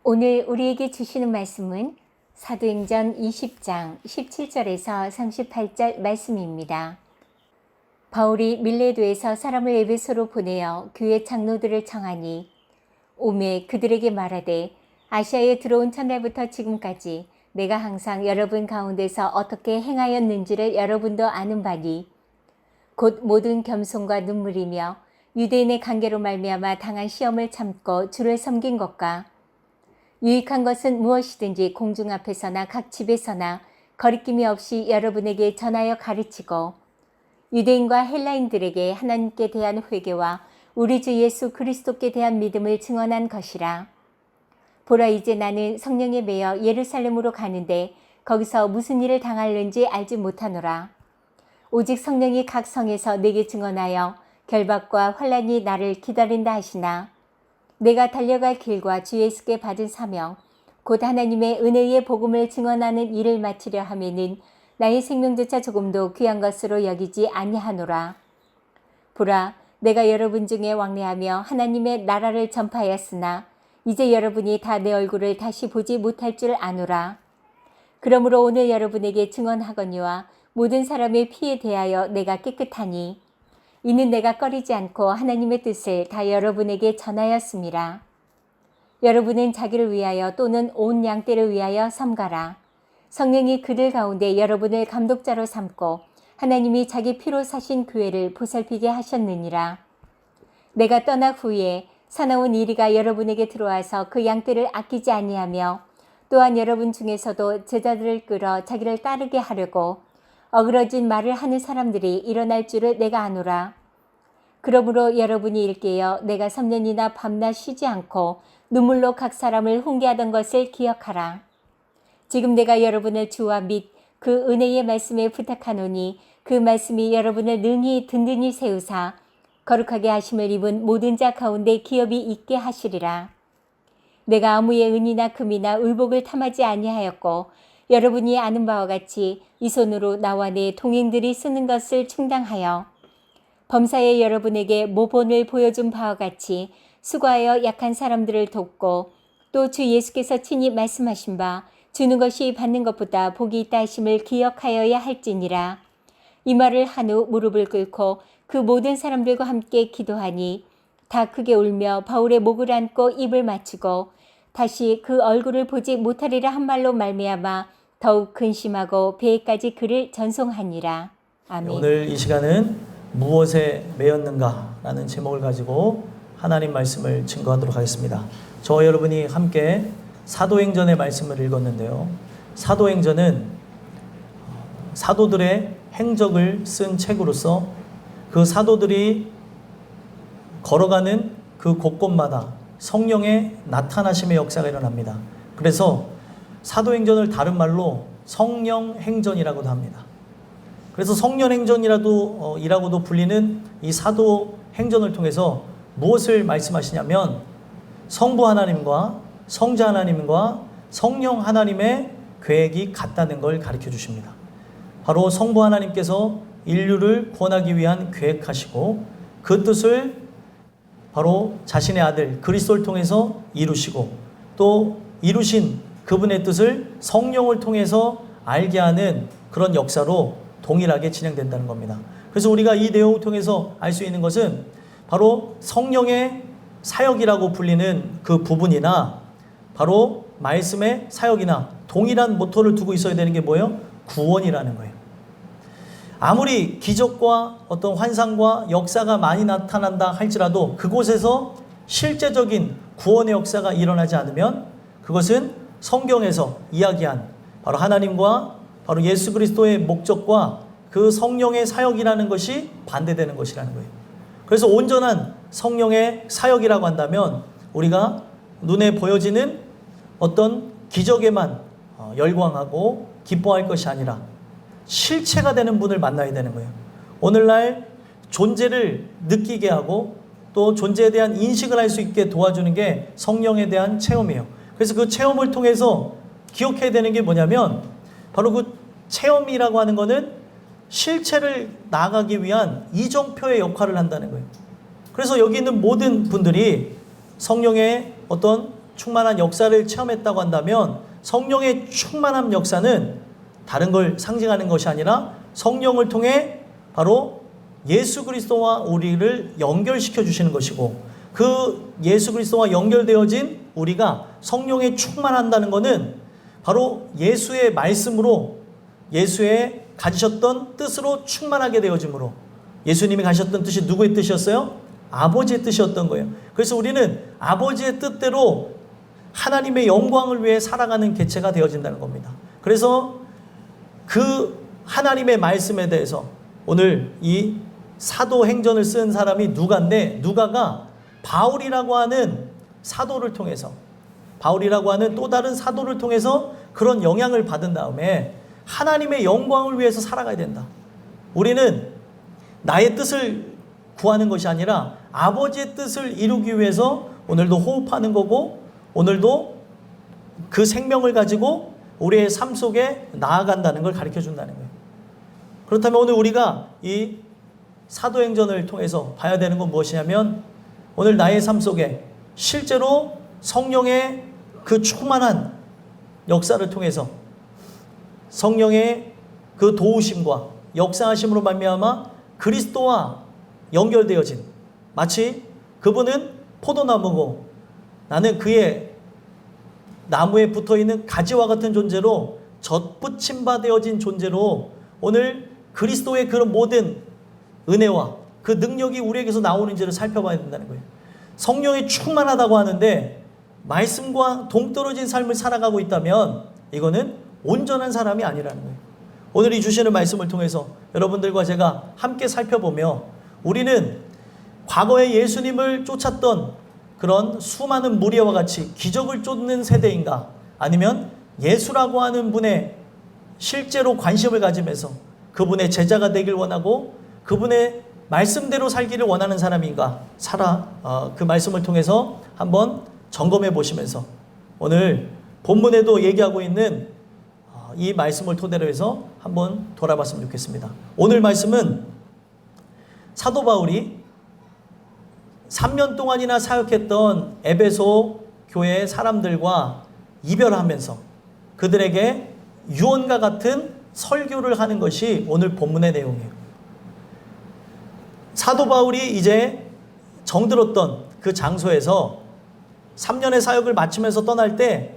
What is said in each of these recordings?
오늘 우리에게 주시는 말씀은 사도행전 20장 17절에서 38절 말씀입니다. 바울이 밀레도에서 사람을 에베소로 보내어 교회 장로들을 청하니 오매 그들에게 말하되 아시아에 들어온 첫날부터 지금까지 내가 항상 여러분 가운데서 어떻게 행하였는지를 여러분도 아는 바니 곧 모든 겸손과 눈물이며 유대인의 관계로 말미암아 당한 시험을 참고 주를 섬긴 것과 유익한 것은 무엇이든지 공중 앞에서나 각 집에서나 거리낌이 없이 여러분에게 전하여 가르치고 유대인과 헬라인들에게 하나님께 대한 회개와 우리 주 예수 그리스도께 대한 믿음을 증언한 것이라. 보라, 이제 나는 성령에 매여 예루살렘으로 가는데 거기서 무슨 일을 당할는지 알지 못하노라. 오직 성령이 각 성에서 내게 증언하여 결박과 환난이 나를 기다린다 하시나 내가 달려갈 길과 주 예수께 받은 사명 곧 하나님의 은혜의 복음을 증언하는 일을 마치려 하면은 나의 생명조차 조금도 귀한 것으로 여기지 아니하노라. 보라, 내가 여러분 중에 왕래하며 하나님의 나라를 전파하였으나 이제 여러분이 다 내 얼굴을 다시 보지 못할 줄 아노라. 그러므로 오늘 여러분에게 증언하거니와 모든 사람의 피에 대하여 내가 깨끗하니 이는 내가 꺼리지 않고 하나님의 뜻을 다 여러분에게 전하였습니다. 여러분은 자기를 위하여 또는 온 양떼를 위하여 삼가라. 성령이 그들 가운데 여러분을 감독자로 삼고 하나님이 자기 피로 사신 교회를 보살피게 하셨느니라. 내가 떠나 후에 사나운 이리가 여러분에게 들어와서 그 양떼를 아끼지 아니하며 또한 여러분 중에서도 제자들을 끌어 자기를 따르게 하려고 어그러진 말을 하는 사람들이 일어날 줄을 내가 아노라. 그러므로 여러분이 일깨어 내가 3년이나 밤낮 쉬지 않고 눈물로 각 사람을 훈계하던 것을 기억하라. 지금 내가 여러분을 주와 및 그 은혜의 말씀에 부탁하노니 그 말씀이 여러분을 능히 든든히 세우사 거룩하게 하심을 입은 모든 자 가운데 기업이 있게 하시리라. 내가 아무의 은이나 금이나 의복을 탐하지 아니하였고 여러분이 아는 바와 같이 이 손으로 나와 내 동행들이 쓰는 것을 충당하여 범사에 여러분에게 모본을 보여준 바와 같이 수고하여 약한 사람들을 돕고 또 주 예수께서 친히 말씀하신 바 주는 것이 받는 것보다 복이 있다 하심을 기억하여야 할지니라. 이 말을 한 후 무릎을 꿇고 그 모든 사람들과 함께 기도하니 다 크게 울며 바울의 목을 안고 입을 맞추고 다시 그 얼굴을 보지 못하리라 한 말로 말미암아 더욱 근심하고 배에까지 그를 전송하니라. 아멘. 오늘 이 시간은 무엇에 매였는가 라는 제목을 가지고 하나님 말씀을 증거하도록 하겠습니다. 저와 여러분이 함께 사도행전의 말씀을 읽었는데요. 사도행전은 사도들의 행적을 쓴 책으로서 그 사도들이 걸어가는 그 곳곳마다 성령의 나타나심의 역사가 일어납니다. 그래서 사도행전을 다른 말로 성령행전이라고도 합니다. 그래서 성령행전이라고도 불리는 이 사도행전을 통해서 무엇을 말씀하시냐면 성부 하나님과 성자 하나님과 성령 하나님의 계획이 같다는 걸 가르쳐 주십니다. 바로 성부 하나님께서 인류를 구원하기 위한 계획하시고 그 뜻을 바로 자신의 아들 그리스도를 통해서 이루시고 또 이루신 그분의 뜻을 성령을 통해서 알게 하는 그런 역사로 동일하게 진행된다는 겁니다. 그래서 우리가 이 내용을 통해서 알 수 있는 것은 바로 성령의 사역이라고 불리는 그 부분이나 바로 말씀의 사역이나 동일한 모토를 두고 있어야 되는 게 뭐예요? 구원이라는 거예요. 아무리 기적과 어떤 환상과 역사가 많이 나타난다 할지라도 그곳에서 실제적인 구원의 역사가 일어나지 않으면 그것은 성경에서 이야기한 바로 하나님과 바로 예수 그리스도의 목적과 그 성령의 사역이라는 것이 반대되는 것이라는 거예요. 그래서 온전한 성령의 사역이라고 한다면 우리가 눈에 보여지는 어떤 기적에만 열광하고 기뻐할 것이 아니라 실체가 되는 분을 만나야 되는 거예요. 오늘날 존재를 느끼게 하고 또 존재에 대한 인식을 할 수 있게 도와주는 게 성령에 대한 체험이에요. 그래서 그 체험을 통해서 기억해야 되는 게 뭐냐면 바로 그 체험이라고 하는 거는 실체를 나아가기 위한 이정표의 역할을 한다는 거예요. 그래서 여기 있는 모든 분들이 성령의 어떤 충만한 역사를 체험했다고 한다면 성령의 충만한 역사는 다른 걸 상징하는 것이 아니라 성령을 통해 바로 예수 그리스도와 우리를 연결시켜 주시는 것이고, 그 예수 그리스도와 연결되어진 우리가 성령에 충만한다는 것은 바로 예수의 말씀으로, 예수의 가지셨던 뜻으로 충만하게 되어짐으로, 예수님이 가셨던 뜻이 누구의 뜻이었어요? 아버지의 뜻이었던 거예요. 그래서 우리는 아버지의 뜻대로 하나님의 영광을 위해 살아가는 개체가 되어진다는 겁니다. 그래서 그 하나님의 말씀에 대해서 오늘 이 사도행전을 쓴 사람이 누가인데, 누가가 바울이라고 하는 사도를 통해서, 바울이라고 하는 또 다른 사도를 통해서 그런 영향을 받은 다음에 하나님의 영광을 위해서 살아가야 된다. 우리는 나의 뜻을 구하는 것이 아니라 아버지의 뜻을 이루기 위해서 오늘도 호흡하는 거고, 오늘도 그 생명을 가지고 우리의 삶 속에 나아간다는 걸 가르쳐 준다는 거예요. 그렇다면 오늘 우리가 이 사도행전을 통해서 봐야 되는 건 무엇이냐면, 오늘 나의 삶 속에 실제로 성령의 그 충만한 역사를 통해서 성령의 그 도우심과 역사하심으로 말미암아 그리스도와 연결되어진, 마치 그분은 포도나무고 나는 그의 나무에 붙어있는 가지와 같은 존재로 젖붙임 바 되어진 존재로 오늘 그리스도의 그런 모든 은혜와 그 능력이 우리에게서 나오는지를 살펴봐야 된다는 거예요. 성령이 충만하다고 하는데 말씀과 동떨어진 삶을 살아가고 있다면 이거는 온전한 사람이 아니라는 거예요. 오늘 이 주시는 말씀을 통해서 여러분들과 제가 함께 살펴보며, 우리는 과거에 예수님을 쫓았던 그런 수많은 무리와 같이 기적을 쫓는 세대인가, 아니면 예수라고 하는 분의 실제로 관심을 가지면서 그분의 제자가 되길 원하고 그분의 말씀대로 살기를 원하는 사람인가, 그 말씀을 통해서 한번 점검해 보시면서 오늘 본문에도 얘기하고 있는 이 말씀을 토대로 해서 한번 돌아봤으면 좋겠습니다. 오늘 말씀은 사도 바울이 3년 동안이나 사역했던 에베소 교회 사람들과 이별하면서 그들에게 유언과 같은 설교를 하는 것이 오늘 본문의 내용이에요. 사도 바울이 이제 정들었던 그 장소에서 3년의 사역을 마치면서 떠날 때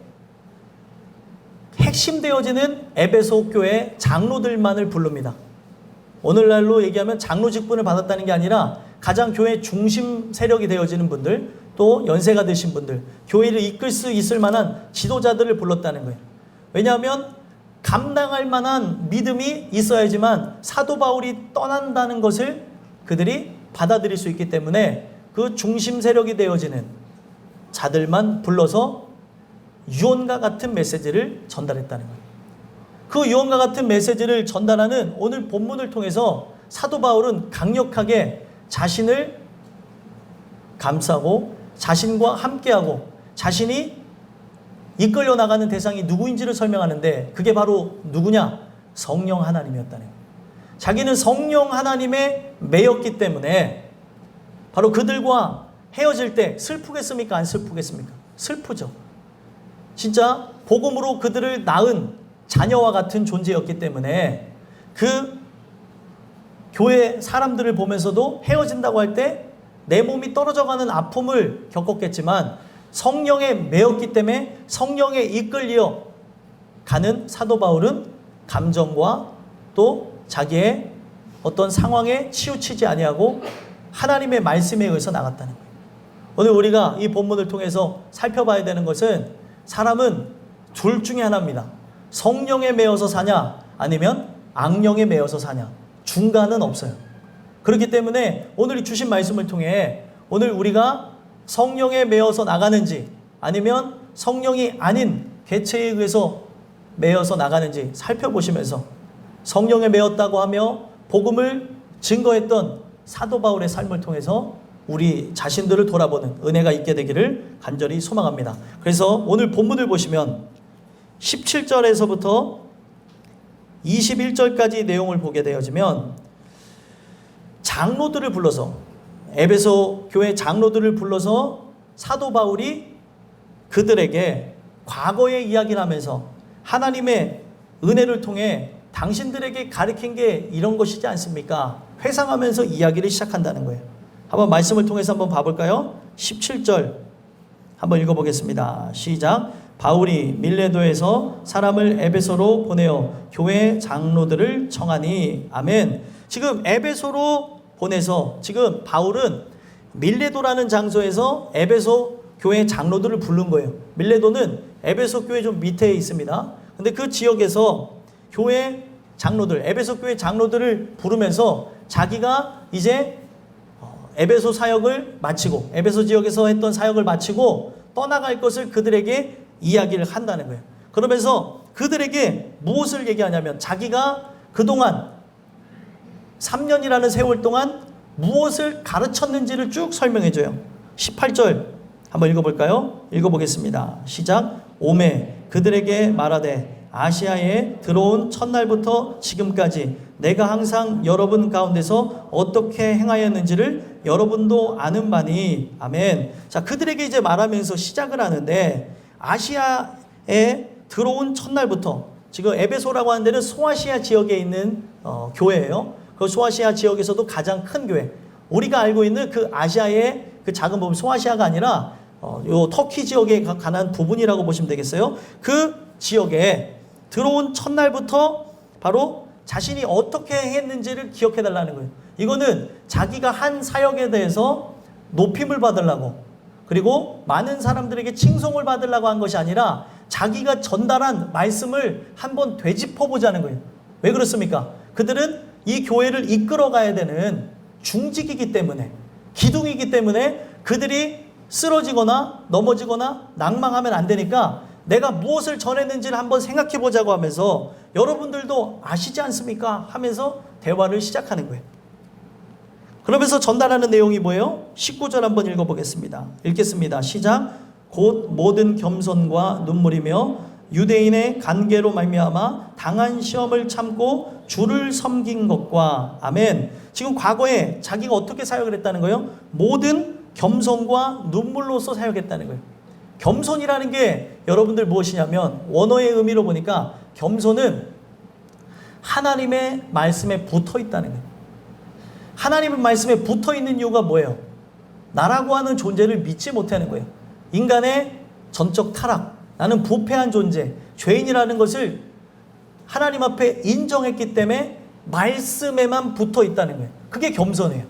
핵심 되어지는 에베소 교회 장로들만을 부릅니다. 오늘날로 얘기하면 장로 직분을 받았다는 게 아니라 가장 교회 중심 세력이 되어지는 분들, 또 연세가 드신 분들, 교회를 이끌 수 있을 만한 지도자들을 불렀다는 거예요. 왜냐하면 감당할 만한 믿음이 있어야지만 사도 바울이 떠난다는 것을 그들이 받아들일 수 있기 때문에 그 중심 세력이 되어지는 자들만 불러서 유언과 같은 메시지를 전달했다는 거예요. 그 유언과 같은 메시지를 전달하는 오늘 본문을 통해서 사도 바울은 강력하게 자신을 감싸고 자신과 함께하고 자신이 이끌려 나가는 대상이 누구인지를 설명하는데, 그게 바로 누구냐? 성령 하나님이었다는 거예요. 자기는 성령 하나님에 매였기 때문에 바로 그들과 헤어질 때 슬프겠습니까? 안 슬프겠습니까? 슬프죠. 진짜 복음으로 그들을 낳은 자녀와 같은 존재였기 때문에 그 교회 사람들을 보면서도 헤어진다고 할 때 내 몸이 떨어져가는 아픔을 겪었겠지만 성령에 매였기 때문에 성령에 이끌려 가는 사도 바울은 감정과 또 자기의 어떤 상황에 치우치지 아니하고 하나님의 말씀에 의해서 나갔다는 거예요. 오늘 우리가 이 본문을 통해서 살펴봐야 되는 것은 사람은 둘 중에 하나입니다. 성령에 매여서 사냐 아니면 악령에 매여서 사냐, 중간은 없어요. 그렇기 때문에 오늘 주신 말씀을 통해 오늘 우리가 성령에 매여서 나가는지 아니면 성령이 아닌 개체에 의해서 매여서 나가는지 살펴보시면서 성령에 매였다고 하며 복음을 증거했던 사도 바울의 삶을 통해서 우리 자신들을 돌아보는 은혜가 있게 되기를 간절히 소망합니다. 그래서 오늘 본문을 보시면 17절에서부터 21절까지 내용을 보게 되어지면 장로들을 불러서, 에베소 교회 장로들을 불러서 사도 바울이 그들에게 과거의 이야기를 하면서 하나님의 은혜를 통해 당신들에게 가르친 게 이런 것이지 않습니까? 회상하면서 이야기를 시작한다는 거예요. 한번 말씀을 통해서 한번 봐볼까요? 17절 한번 읽어보겠습니다. 시작. 바울이 밀레도에서 사람을 에베소로 보내어 교회 장로들을 청하니. 아멘. 지금 에베소로 보내서 지금 바울은 밀레도라는 장소에서 에베소 교회 장로들을 부른 거예요. 밀레도는 에베소 교회 좀 밑에 있습니다. 근데 그 지역에서 교회 장로들, 에베소 교회 장로들을 부르면서 자기가 이제 에베소 사역을 마치고 에베소 지역에서 했던 사역을 마치고 떠나갈 것을 그들에게 이야기를 한다는 거예요. 그러면서 그들에게 무엇을 얘기하냐면 자기가 그동안 3년이라는 세월 동안 무엇을 가르쳤는지를 쭉 설명해줘요. 18절 한번 읽어볼까요? 읽어보겠습니다. 시작. 오매 그들에게 말하되 아시아에 들어온 첫날부터 지금까지 내가 항상 여러분 가운데서 어떻게 행하였는지를 여러분도 아는 바니. 아멘. 자, 그들에게 이제 말하면서 시작을 하는데 아시아에 들어온 첫날부터 지금 에베소라고 하는 데는 소아시아 지역에 있는 교회예요. 그 소아시아 지역에서도 가장 큰 교회. 우리가 알고 있는 그 아시아의 그 작은 부분, 소아시아가 아니라 요 터키 지역에 관한 부분이라고 보시면 되겠어요. 그 지역에 들어온 첫날부터 바로 자신이 어떻게 했는지를 기억해 달라는 거예요. 이거는 자기가 한 사역에 대해서 높임을 받으려고 그리고 많은 사람들에게 칭송을 받으려고 한 것이 아니라 자기가 전달한 말씀을 한번 되짚어 보자는 거예요. 왜 그렇습니까? 그들은 이 교회를 이끌어 가야 되는 중직이기 때문에, 기둥이기 때문에 그들이 쓰러지거나 넘어지거나 낭망하면 안 되니까 내가 무엇을 전했는지를 한번 생각해 보자고 하면서 여러분들도 아시지 않습니까? 하면서 대화를 시작하는 거예요. 그러면서 전달하는 내용이 뭐예요? 19절 한번 읽어보겠습니다. 읽겠습니다. 시작. 곧 모든 겸손과 눈물이며 유대인의 관계로 말미암아 당한 시험을 참고 주를 섬긴 것과. 아멘. 지금 과거에 자기가 어떻게 사역을 했다는 거예요? 모든 겸손과 눈물로서 사역했다는 거예요. 겸손이라는 게 여러분들 무엇이냐면 원어의 의미로 보니까 겸손은 하나님의 말씀에 붙어 있다는 거예요. 하나님의 말씀에 붙어 있는 이유가 뭐예요? 나라고 하는 존재를 믿지 못하는 거예요. 인간의 전적 타락, 나는 부패한 존재, 죄인이라는 것을 하나님 앞에 인정했기 때문에 말씀에만 붙어 있다는 거예요. 그게 겸손해요.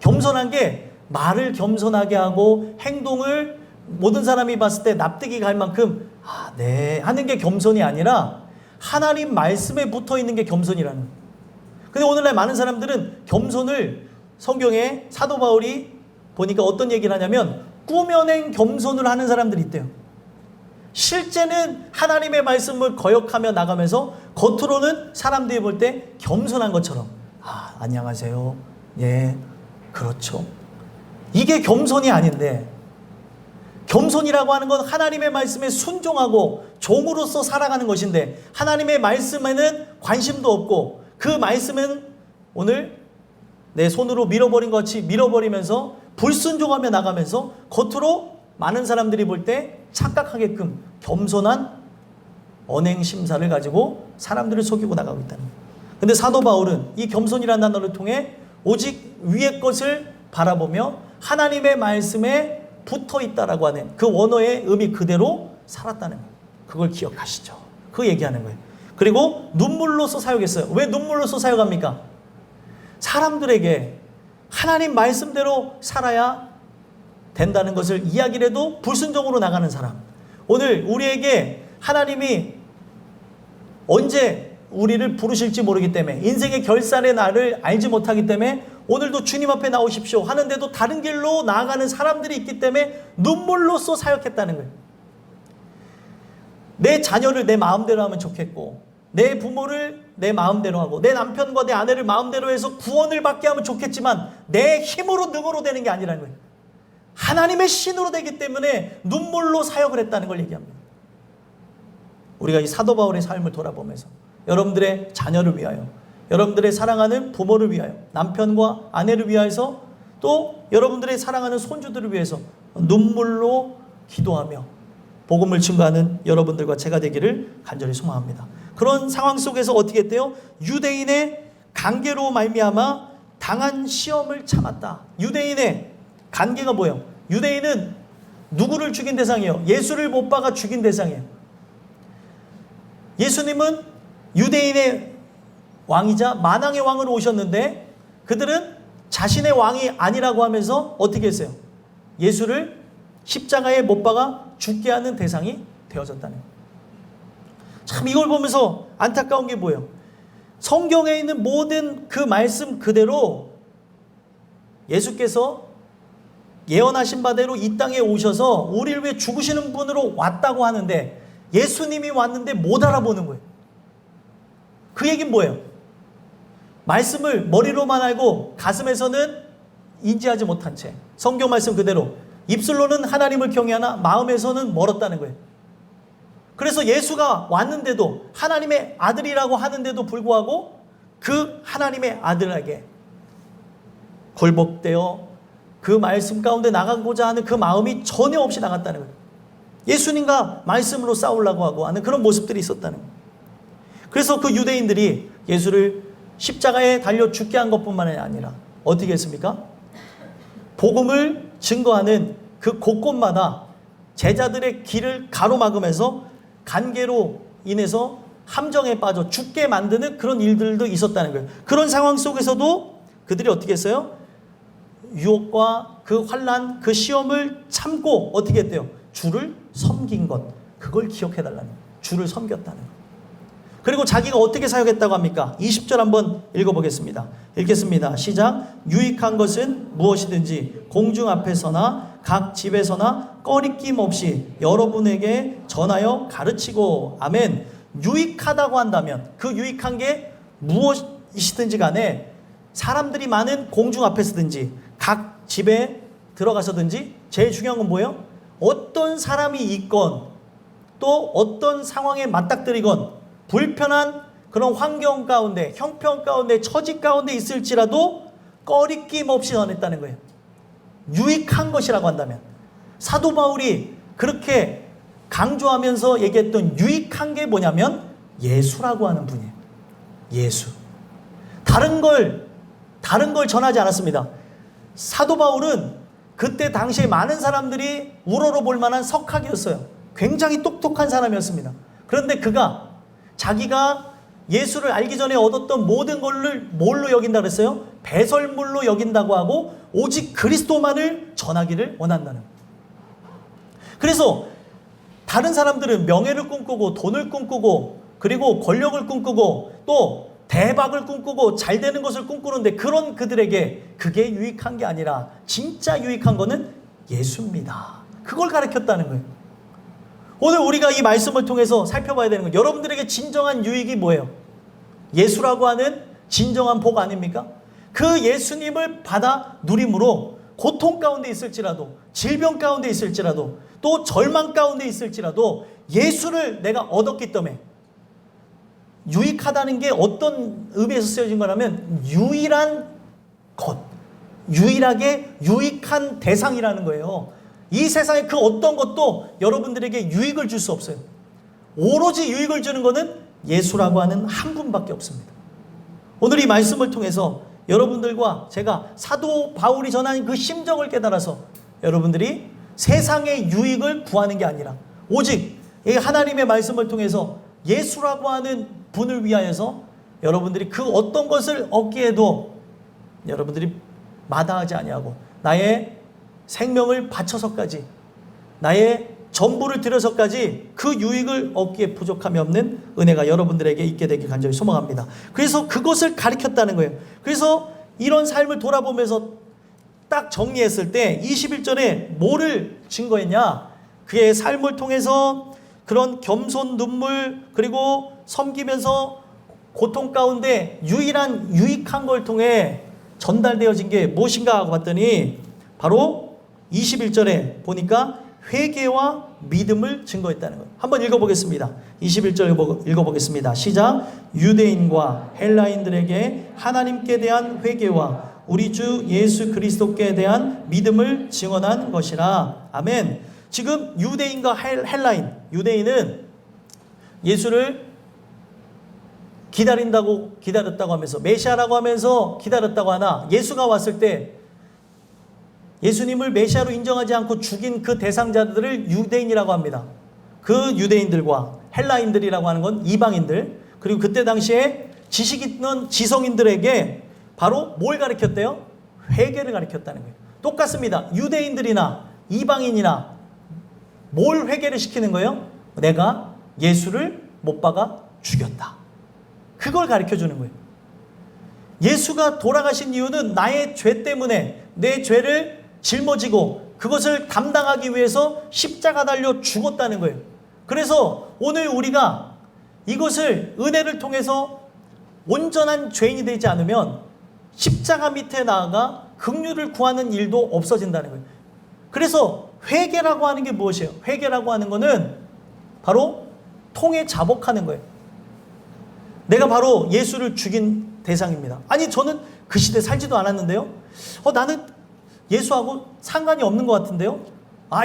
겸손한 게 말을 겸손하게 하고 행동을 모든 사람이 봤을 때 납득이 갈 만큼 네 하는 게 겸손이 아니라 하나님 말씀에 붙어 있는 게 겸손이라는 거예요. 근데 오늘날 많은 사람들은 겸손을 성경에 사도 바울이 보니까 어떤 얘기를 하냐면 꾸며낸 겸손을 하는 사람들이 있대요. 실제는 하나님의 말씀을 거역하며 나가면서 겉으로는 사람들이 볼 때 겸손한 것처럼 안녕하세요. 예, 그렇죠. 이게 겸손이 아닌데 겸손이라고 하는 건 하나님의 말씀에 순종하고 종으로서 살아가는 것인데 하나님의 말씀에는 관심도 없고 그 말씀은 오늘 내 손으로 밀어버린 것 같이 밀어버리면서 불순종하며 나가면서 겉으로 많은 사람들이 볼 때 착각하게끔 겸손한 언행 심사를 가지고 사람들을 속이고 나가고 있다는 거예요. 근데 사도 바울은 이 겸손이라는 단어를 통해 오직 위의 것을 바라보며 하나님의 말씀에 붙어 있다라고 하는 그 원어의 의미 그대로 살았다는 거예요. 그걸 기억하시죠. 그 얘기하는 거예요. 그리고 눈물로서 사역했어요. 왜 눈물로서 사역합니까? 사람들에게 하나님 말씀대로 살아야 된다는 것을 이야기를 해도 불순종으로 나가는 사람. 오늘 우리에게 하나님이 언제 우리를 부르실지 모르기 때문에 인생의 결산의 날을 알지 못하기 때문에 오늘도 주님 앞에 나오십시오 하는데도 다른 길로 나아가는 사람들이 있기 때문에 눈물로써 사역했다는 거예요. 내 자녀를 내 마음대로 하면 좋겠고 내 부모를 내 마음대로 하고 내 남편과 내 아내를 마음대로 해서 구원을 받게 하면 좋겠지만 내 힘으로 능으로 되는 게 아니라는 거예요. 하나님의 신으로 되기 때문에 눈물로 사역을 했다는 걸 얘기합니다. 우리가 이 사도 바울의 삶을 돌아보면서 여러분들의 자녀를 위하여 여러분들의 사랑하는 부모를 위하여 남편과 아내를 위하여서 또 여러분들의 사랑하는 손주들을 위해서 눈물로 기도하며 복음을 증거하는 여러분들과 제가 되기를 간절히 소망합니다. 그런 상황 속에서 어떻게 했대요? 유대인의 관계로 말미암아 당한 시험을 참았다. 유대인의 관계가 뭐예요? 유대인은 누구를 죽인 대상이에요? 예수를 못 박아 죽인 대상이에요. 예수님은 유대인의 왕이자 만왕의 왕으로 오셨는데 그들은 자신의 왕이 아니라고 하면서 어떻게 했어요? 예수를 십자가에 못 박아 죽게 하는 대상이 되어졌다는 거예요. 참 이걸 보면서 안타까운 게 뭐예요? 성경에 있는 모든 그 말씀 그대로 예수께서 예언하신 바대로 이 땅에 오셔서 우리를 위해 죽으시는 분으로 왔다고 하는데 예수님이 왔는데 못 알아보는 거예요. 그 얘기는 뭐예요? 말씀을 머리로만 알고 가슴에서는 인지하지 못한 채 성경 말씀 그대로 입술로는 하나님을 경외하나 마음에서는 멀었다는 거예요. 그래서 예수가 왔는데도 하나님의 아들이라고 하는데도 불구하고 그 하나님의 아들에게 굴복되어 그 말씀 가운데 나가고자 하는 그 마음이 전혀 없이 나갔다는 거예요. 예수님과 말씀으로 싸우려고 하고 하는 그런 모습들이 있었다는 거예요. 그래서 그 유대인들이 예수를 십자가에 달려 죽게 한 것뿐만 아니라 어떻게 했습니까? 복음을 증거하는 그 곳곳마다 제자들의 길을 가로막으면서 관계로 인해서 함정에 빠져 죽게 만드는 그런 일들도 있었다는 거예요. 그런 상황 속에서도 그들이 어떻게 했어요? 유혹과 그 환난, 그 시험을 참고 어떻게 했대요? 주를 섬긴 것. 그걸 기억해달라는 거예요. 주를 섬겼다는 거예요. 그리고 자기가 어떻게 사역했다고 합니까? 20절 한번 읽어보겠습니다. 읽겠습니다. 시작. 유익한 것은 무엇이든지 공중 앞에서나 각 집에서나 꺼리낌 없이 여러분에게 전하여 가르치고. 아멘. 유익하다고 한다면 그 유익한 게 무엇이든지 간에 사람들이 많은 공중 앞에서든지 각 집에 들어가서든지 제일 중요한 건 뭐예요? 어떤 사람이 있건 또 어떤 상황에 맞닥뜨리건 불편한 그런 환경 가운데 형편 가운데 처지 가운데 있을지라도 꺼리낌 없이 전했다는 거예요. 유익한 것이라고 한다면 사도 바울이 그렇게 강조하면서 얘기했던 유익한 게 뭐냐면 예수라고 하는 분이에요. 예수. 다른 걸 전하지 않았습니다. 사도 바울은 그때 당시에 많은 사람들이 우러러 볼 만한 석학이었어요. 굉장히 똑똑한 사람이었습니다. 그런데 그가 자기가 예수를 알기 전에 얻었던 모든 것을 뭘로 여긴다 그랬어요? 배설물로 여긴다고 하고 오직 그리스도만을 전하기를 원한다는 거예요. 그래서 다른 사람들은 명예를 꿈꾸고 돈을 꿈꾸고 그리고 권력을 꿈꾸고 또 대박을 꿈꾸고 잘 되는 것을 꿈꾸는데 그런 그들에게 그게 유익한 게 아니라 진짜 유익한 거는 예수입니다. 그걸 가르쳤다는 거예요. 오늘 우리가 이 말씀을 통해서 살펴봐야 되는 건 여러분들에게 진정한 유익이 뭐예요? 예수라고 하는 진정한 복 아닙니까? 그 예수님을 받아 누림으로 고통 가운데 있을지라도 질병 가운데 있을지라도 또 절망 가운데 있을지라도 예수를 내가 얻었기 때문에 유익하다는 게 어떤 의미에서 쓰여진 거냐면 유일한 것, 유일하게 유익한 대상이라는 거예요. 이 세상에 그 어떤 것도 여러분들에게 유익을 줄 수 없어요. 오로지 유익을 주는 것은 예수라고 하는 한 분밖에 없습니다. 오늘 이 말씀을 통해서 여러분들과 제가 사도 바울이 전한 그 심정을 깨달아서 여러분들이 세상의 유익을 구하는 게 아니라 오직 이 하나님의 말씀을 통해서 예수라고 하는 분을 위하여서 여러분들이 그 어떤 것을 얻기에도 여러분들이 마다하지 아니하고 나의 생명을 바쳐서까지 나의 전부를 들여서까지 그 유익을 얻기에 부족함이 없는 은혜가 여러분들에게 있게 되길 간절히 소망합니다. 그래서 그것을 가르쳤다는 거예요. 그래서 이런 삶을 돌아보면서 딱 정리했을 때 21절에 뭐를 증거했냐? 그의 삶을 통해서 그런 겸손 눈물 그리고 섬기면서 고통 가운데 유일한 유익한 걸 통해 전달되어진 게 무엇인가 하고 봤더니 바로 21절에 보니까 회개와 믿음을 증거했다는 거예요. 한번 읽어보겠습니다. 21절 읽어보겠습니다. 시작. 유대인과 헬라인들에게 하나님께 대한 회개와 우리 주 예수 그리스도께 대한 믿음을 증언한 것이라. 아멘. 지금 유대인과 헬라인, 유대인은 예수를 기다렸다고 하면서 메시아라고 하면서 기다렸다고 하나 예수가 왔을 때 예수님을 메시아로 인정하지 않고 죽인 그 대상자들을 유대인이라고 합니다. 그 유대인들과 헬라인들이라고 하는 건 이방인들, 그리고 그때 당시에 지식 있는 지성인들에게 바로 뭘 가르쳤대요? 회개를 가르쳤다는 거예요. 똑같습니다. 유대인들이나 이방인이나 뭘 회개를 시키는 거예요? 내가 예수를 못 박아 죽였다. 그걸 가르쳐주는 거예요. 예수가 돌아가신 이유는 나의 죄 때문에 내 죄를 짊어지고 그것을 담당하기 위해서 십자가 달려 죽었다는 거예요. 그래서 오늘 우리가 이것을 은혜를 통해서 온전한 죄인이 되지 않으면 십자가 밑에 나아가 긍휼을 구하는 일도 없어진다는 거예요. 그래서 회개라고 하는 게 무엇이에요? 회개라고 하는 거는 바로 통에 자복하는 거예요. 내가 바로 예수를 죽인 대상입니다. 아니 저는 그 시대 살지도 않았는데요. 나는 예수하고 상관이 없는 것 같은데요.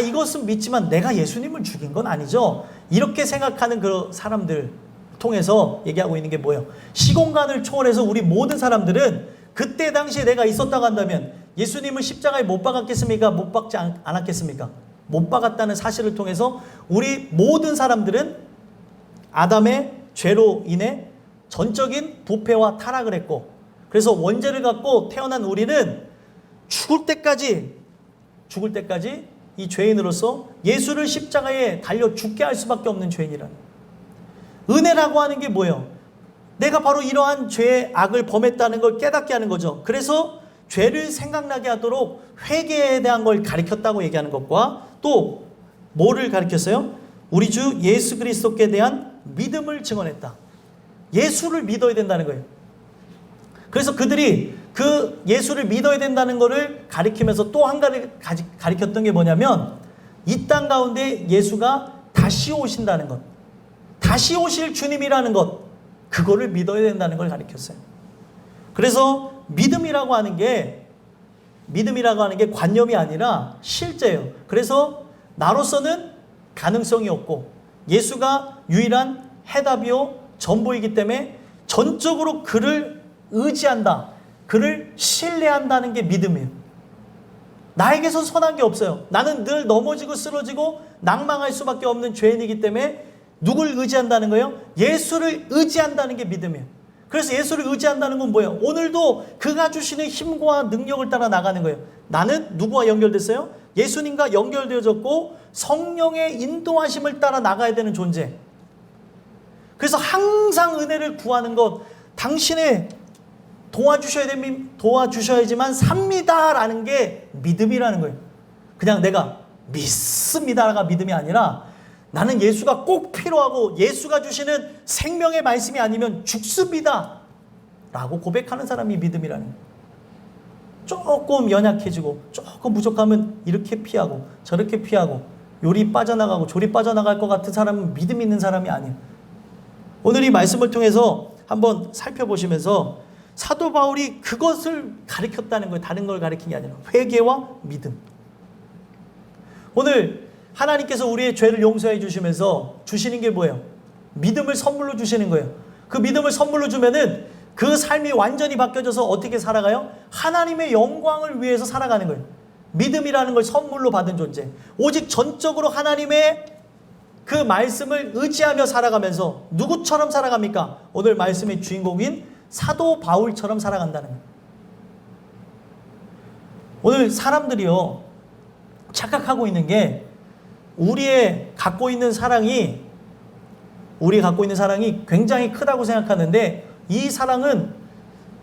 이것은 믿지만 내가 예수님을 죽인 건 아니죠. 이렇게 생각하는 그 사람들 통해서 얘기하고 있는 게 뭐예요? 시공간을 초월해서 우리 모든 사람들은 그때 당시에 내가 있었다고 한다면 예수님을 십자가에 못 박았겠습니까? 못 박지 않았겠습니까? 못 박았다는 사실을 통해서 우리 모든 사람들은 아담의 죄로 인해 전적인 부패와 타락을 했고, 그래서 원죄를 갖고 태어난 우리는 죽을 때까지 이 죄인으로서 예수를 십자가에 달려 죽게 할 수밖에 없는 죄인이라는 거예요. 은혜라고 하는 게 뭐예요? 내가 바로 이러한 죄의 악을 범했다는 걸 깨닫게 하는 거죠. 그래서 죄를 생각나게 하도록 회개에 대한 걸 가르쳤다고 얘기하는 것과 또 뭐를 가르쳤어요? 우리 주 예수 그리스도께 대한 믿음을 증언했다. 예수를 믿어야 된다는 거예요. 그래서 그들이 그 예수를 믿어야 된다는 것을 가리키면서 또 한 가지 가리켰던 게 뭐냐면 이 땅 가운데 예수가 다시 오신다는 것, 다시 오실 주님이라는 것, 그거를 믿어야 된다는 걸 가리켰어요. 그래서 믿음이라고 하는 게 관념이 아니라 실제예요. 그래서 나로서는 가능성이 없고 예수가 유일한 해답이요 전부이기 때문에 전적으로 그를 의지한다, 그를 신뢰한다는 게 믿음이에요. 나에게서 선한 게 없어요. 나는 늘 넘어지고 쓰러지고 낭망할 수밖에 없는 죄인이기 때문에 누굴 의지한다는 거예요? 예수를 의지한다는 게 믿음이에요. 그래서 예수를 의지한다는 건 뭐예요? 오늘도 그가 주시는 힘과 능력을 따라 나가는 거예요. 나는 누구와 연결됐어요? 예수님과 연결되어졌고 성령의 인도하심을 따라 나가야 되는 존재. 그래서 항상 은혜를 구하는 것, 당신의 도와주셔야지만 삽니다라는 게 믿음이라는 거예요. 그냥 내가 믿습니다가 믿음이 아니라 나는 예수가 꼭 필요하고 예수가 주시는 생명의 말씀이 아니면 죽습니다 라고 고백하는 사람이 믿음이라는 거예요. 조금 연약해지고 조금 부족하면 이렇게 피하고 저렇게 피하고 요리 빠져나가고 조리 빠져나갈 것 같은 사람은 믿음 있는 사람이 아니에요. 오늘 이 말씀을 통해서 한번 살펴보시면서 사도 바울이 그것을 가르쳤다는 거예요. 다른 걸 가르친 게 아니라 회개와 믿음. 오늘 하나님께서 우리의 죄를 용서해 주시면서 주시는 게 뭐예요? 믿음을 선물로 주시는 거예요. 그 믿음을 선물로 주면은 그 삶이 완전히 바뀌어져서 어떻게 살아가요? 하나님의 영광을 위해서 살아가는 거예요. 믿음이라는 걸 선물로 받은 존재. 오직 전적으로 하나님의 그 말씀을 의지하며 살아가면서 누구처럼 살아갑니까? 오늘 말씀의 주인공인 사도 바울처럼 살아간다는 거예요. 오늘 사람들이요 착각하고 있는 게 우리가 갖고 있는 사랑이 굉장히 크다고 생각하는데 이 사랑은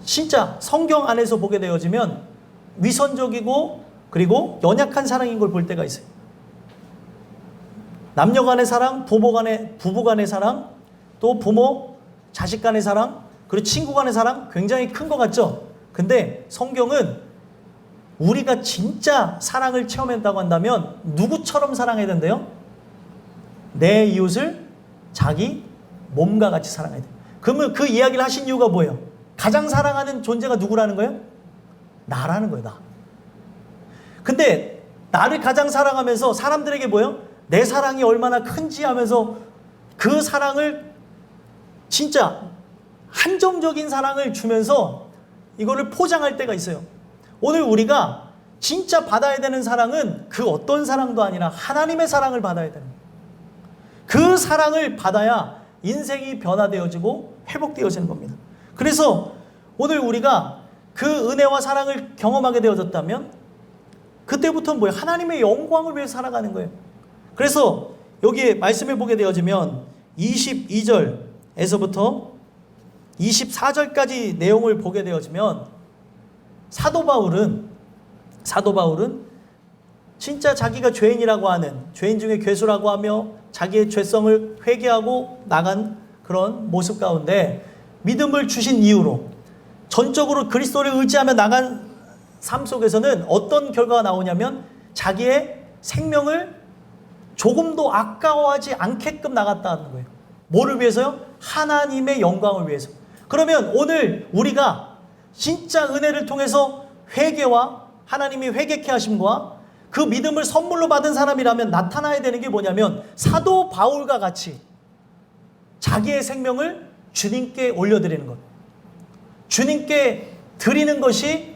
진짜 성경 안에서 보게 되어지면 위선적이고 그리고 연약한 사랑인 걸 볼 때가 있어요. 남녀 간의 사랑, 부부 간의 사랑, 또 부모, 자식 간의 사랑, 그리고 친구 간의 사랑 굉장히 큰 것 같죠? 근데 성경은 우리가 진짜 사랑을 체험한다고 한다면 누구처럼 사랑해야 된대요? 내 이웃을 자기 몸과 같이 사랑해야 돼요. 그러면 그 이야기를 하신 이유가 뭐예요? 가장 사랑하는 존재가 누구라는 거예요? 나라는 거예요, 나. 근데 나를 가장 사랑하면서 사람들에게 뭐예요? 내 사랑이 얼마나 큰지 하면서 그 사랑을 진짜 한정적인 사랑을 주면서 이거를 포장할 때가 있어요. 오늘 우리가 진짜 받아야 되는 사랑은 그 어떤 사랑도 아니라 하나님의 사랑을 받아야 되는 거예요. 그 사랑을 받아야 인생이 변화되어지고 회복되어지는 겁니다. 그래서 오늘 우리가 그 은혜와 사랑을 경험하게 되어졌다면 그때부터는 뭐예요? 하나님의 영광을 위해 살아가는 거예요. 그래서 여기에 말씀을 보게 되어지면 22절에서부터 24절까지 내용을 보게 되어지면 사도 바울은 진짜 자기가 죄인이라고 하는, 죄인 중에 괴수라고 하며 자기의 죄성을 회개하고 나간 그런 모습 가운데 믿음을 주신 이유로 전적으로 그리스도를 의지하며 나간 삶 속에서는 어떤 결과가 나오냐면 자기의 생명을 조금도 아까워하지 않게끔 나갔다는 거예요. 뭐를 위해서요? 하나님의 영광을 위해서. 그러면 오늘 우리가 진짜 은혜를 통해서 회개와 하나님이 회개케 하심과 그 믿음을 선물로 받은 사람이라면 나타나야 되는 게 뭐냐면 사도 바울과 같이 자기의 생명을 주님께 올려드리는 것, 주님께 드리는 것이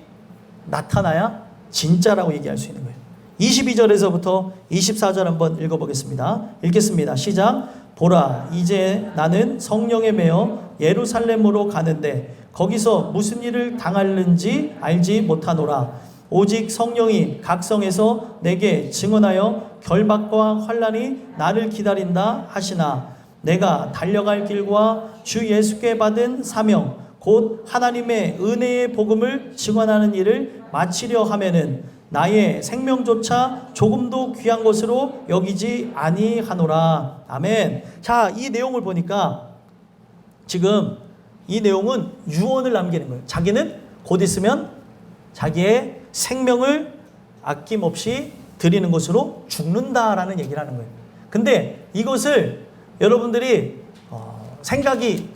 나타나야 진짜라고 얘기할 수 있는 거예요. 22절에서부터 24절 한번 읽어보겠습니다. 읽겠습니다. 시작. 보라, 이제 나는 성령에 매여 예루살렘으로 가는데 거기서 무슨 일을 당하는지 알지 못하노라. 오직 성령이 각성에서 내게 증언하여 결박과 환난이 나를 기다린다 하시나 내가 달려갈 길과 주 예수께 받은 사명 곧 하나님의 은혜의 복음을 증언하는 일을 마치려 하면은 나의 생명조차 조금도 귀한 것으로 여기지 아니하노라. 아멘. 자, 이 내용을 보니까 지금 이 내용은 유언을 남기는 거예요. 자기는 곧 있으면 자기의 생명을 아낌없이 드리는 것으로 죽는다라는 얘기를 하는 거예요. 근데 이것을 여러분들이 생각이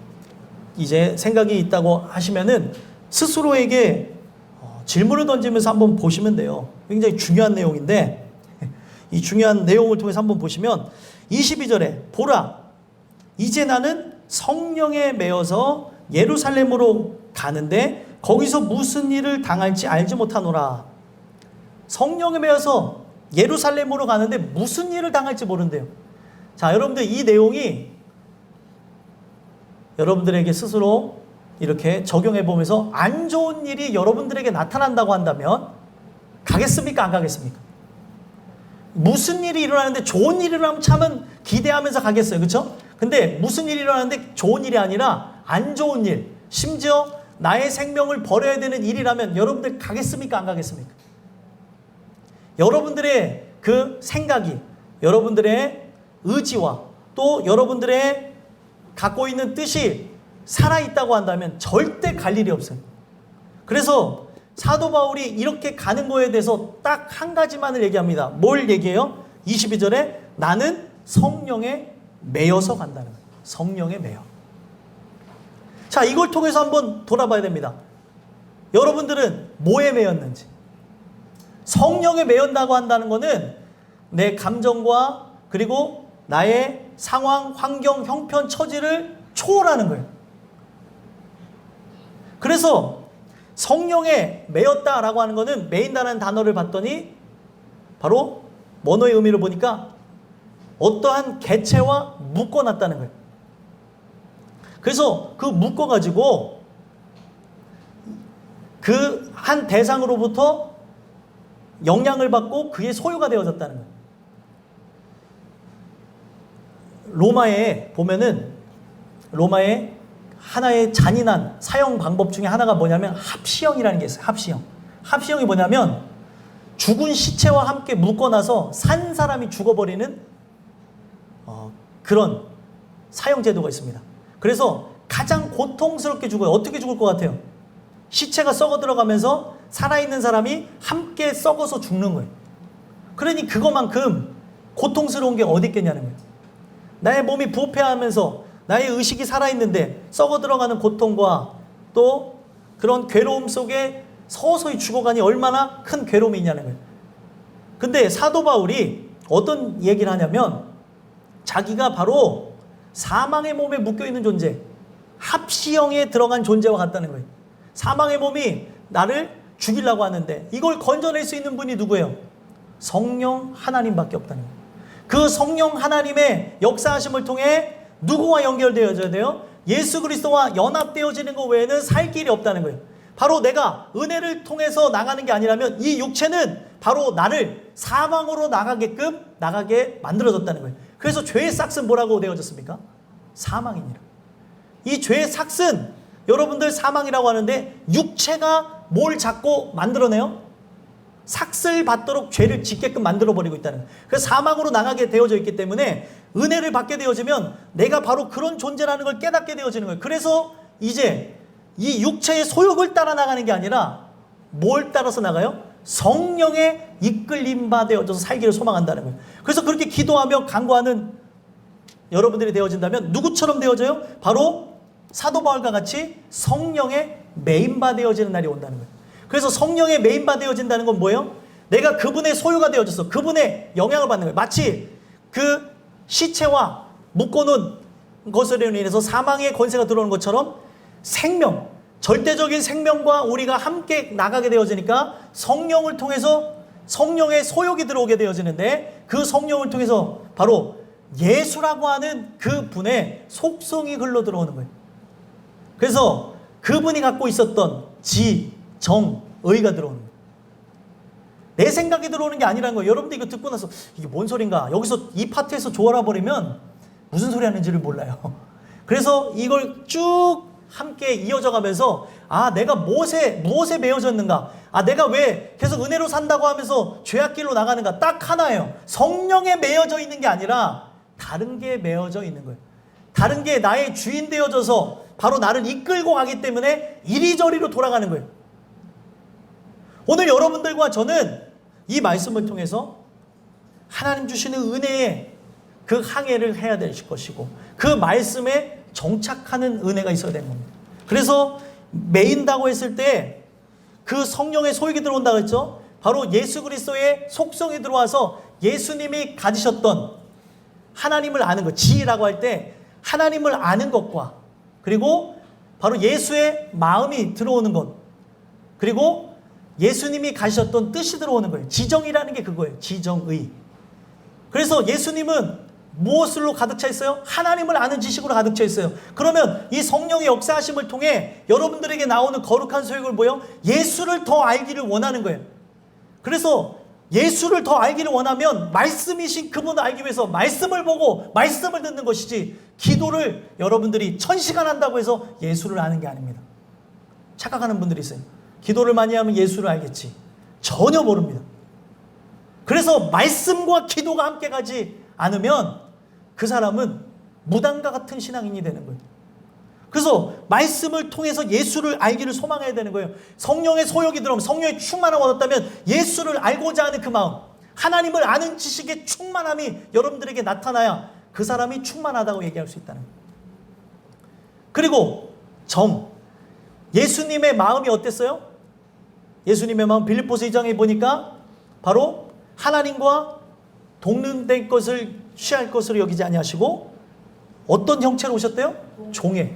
있다고 하시면은 스스로에게 질문을 던지면서 한번 보시면 돼요. 굉장히 중요한 내용인데 이 중요한 내용을 통해서 한번 보시면 22절에 보라, 이제 나는 성령에 매여서 예루살렘으로 가는데 거기서 무슨 일을 당할지 알지 못하노라. 성령에 매여서 예루살렘으로 가는데 무슨 일을 당할지 모른대요. 자, 여러분들 이 내용이 여러분들에게 스스로 이렇게 적용해 보면서 안 좋은 일이 여러분들에게 나타난다고 한다면 가겠습니까? 안 가겠습니까? 무슨 일이 일어나는데 좋은 일이 일어나면 참은 기대하면서 가겠어요. 그렇죠? 근데 무슨 일이 일어나는데 좋은 일이 아니라 안 좋은 일, 심지어 나의 생명을 버려야 되는 일이라면 여러분들 가겠습니까? 안 가겠습니까? 여러분들의 그 생각이, 여러분들의 의지와 또 여러분들의 갖고 있는 뜻이 살아있다고 한다면 절대 갈 일이 없어요. 그래서 사도 바울이 이렇게 가는 거에 대해서 딱 한 가지만을 얘기합니다. 뭘 얘기해요? 22절에 나는 성령에 매여서 간다는 거예요. 성령에 매여. 자, 이걸 통해서 한번 돌아봐야 됩니다. 여러분들은 뭐에 매였는지. 성령에 매였다고 한다는 것은 내 감정과 그리고 나의 상황, 환경, 형편, 처지를 초월하는 거예요. 그래서 성령에 매였다라고 하는 것은 매인다는 단어를 봤더니 바로 원어의 의미를 보니까 어떠한 개체와 묶어놨다는 거예요. 그래서 그 묶어가지고 그 한 대상으로부터 영향을 받고 그의 소유가 되어졌다는 거예요. 로마에 보면은 로마에 하나의 잔인한 사형 방법 중에 하나가 뭐냐면 합시형이라는 게 있어요. 합시형. 합시형이 뭐냐면 죽은 시체와 함께 묶어놔서 산 사람이 죽어버리는 그런 사형 제도가 있습니다. 그래서 가장 고통스럽게 죽어요. 어떻게 죽을 것 같아요? 시체가 썩어 들어가면서 살아있는 사람이 함께 썩어서 죽는 거예요. 그러니 그거만큼 고통스러운 게 어디 있겠냐는 거예요. 나의 몸이 부패하면서 나의 의식이 살아있는데 썩어 들어가는 고통과 또 그런 괴로움 속에 서서히 죽어가니 얼마나 큰 괴로움이 있냐는 거예요. 근데 사도 바울이 어떤 얘기를 하냐면 자기가 바로 사망의 몸에 묶여있는 존재, 합시형에 들어간 존재와 같다는 거예요. 사망의 몸이 나를 죽이려고 하는데 이걸 건져낼 수 있는 분이 누구예요? 성령 하나님밖에 없다는 거예요. 그 성령 하나님의 역사하심을 통해 누구와 연결되어져야 돼요? 예수 그리스도와 연합되어지는 것 외에는 살 길이 없다는 거예요. 바로 내가 은혜를 통해서 나가는 게 아니라면 이 육체는 바로 나를 사망으로 나가게 만들어졌다는 거예요. 그래서 죄의 삭은 뭐라고 되어졌습니까? 사망이니라. 이 죄의 삭은 여러분들 사망이라고 하는데 육체가 뭘 자꾸 만들어내요? 삭을 받도록 죄를 짓게끔 만들어버리고 있다는 거예요. 그래서 사망으로 나가게 되어져 있기 때문에 은혜를 받게 되어지면 내가 바로 그런 존재라는 걸 깨닫게 되어지는 거예요. 그래서 이제 이 육체의 소욕을 따라 나가는 게 아니라 뭘 따라서 나가요? 성령의 이끌림 받아져서 살기를 소망한다는 거예요. 그래서 그렇게 기도하며 간구하는 여러분들이 되어진다면 누구처럼 되어져요? 바로 사도 바울과 같이 성령의 메인바되어지는 날이 온다는 거예요. 그래서 성령의 메인바되어진다는 건 뭐예요? 내가 그분의 소유가 되어졌어. 그분의 영향을 받는 거예요. 마치 그 시체와 묶어놓은 것으로 인해서 사망의 권세가 들어오는 것처럼 생명, 절대적인 생명과 우리가 함께 나가게 되어지니까 성령을 통해서 성령의 소욕이 들어오게 되어지는데 그 성령을 통해서 바로 예수라고 하는 그 분의 속성이 흘러 들어오는 거예요. 그래서 그분이 갖고 있었던 지, 정, 의가 들어오는 거예요. 내 생각이 들어오는 게 아니라는 거예요. 여러분들 이거 듣고 나서 이게 뭔 소린가? 여기서 이 파트에서 조아라 버리면 무슨 소리 하는지를 몰라요. 그래서 이걸 쭉 함께 이어져 가면서 내가 무엇에 매여졌는가? 내가 왜 계속 은혜로 산다고 하면서 죄악길로 나가는가? 딱 하나예요. 성령에 매여져 있는 게 아니라 다른 게 매여져 있는 거예요. 다른 게 나의 주인 되어져서 바로 나를 이끌고 가기 때문에 이리저리로 돌아가는 거예요. 오늘 여러분들과 저는 이 말씀을 통해서 하나님 주시는 은혜의 그 항해를 해야 될 것이고 그 말씀에 정착하는 은혜가 있어야 되는 겁니다. 그래서 매인다고 했을 때 그 성령의 소욕이 들어온다고 했죠. 바로 예수 그리스도의 속성이 들어와서 예수님이 가지셨던 하나님을 아는 것, 지라고 할 때 하나님을 아는 것과 그리고 바로 예수의 마음이 들어오는 것 그리고 예수님이 가지셨던 뜻이 들어오는 거예요. 지정이라는 게 그거예요. 지정의. 그래서 예수님은 무엇으로 가득 차 있어요? 하나님을 아는 지식으로 가득 차 있어요. 그러면 이 성령의 역사하심을 통해 여러분들에게 나오는 거룩한 소욕을 뭐예요? 예수를 더 알기를 원하는 거예요. 그래서 예수를 더 알기를 원하면 말씀이신 그분을 알기 위해서 말씀을 보고 말씀을 듣는 것이지 기도를 여러분들이 1000시간 한다고 해서 예수를 아는 게 아닙니다. 착각하는 분들이 있어요. 기도를 많이 하면 예수를 알겠지. 전혀 모릅니다. 그래서 말씀과 기도가 함께 가지 않으면 그 사람은 무당과 같은 신앙인이 되는 거예요. 그래서 말씀을 통해서 예수를 알기를 소망해야 되는 거예요. 성령의 소욕이 들어오면 성령의 충만함을 얻었다면 예수를 알고자 하는 그 마음, 하나님을 아는 지식의 충만함이 여러분들에게 나타나야 그 사람이 충만하다고 얘기할 수 있다는 거예요. 그리고 정, 예수님의 마음이 어땠어요? 예수님의 마음 빌립보서 2장에 보니까 바로 하나님과 동등된 것을 취할 것으로 여기지 아니하시고 어떤 형체로 오셨대요? 종의.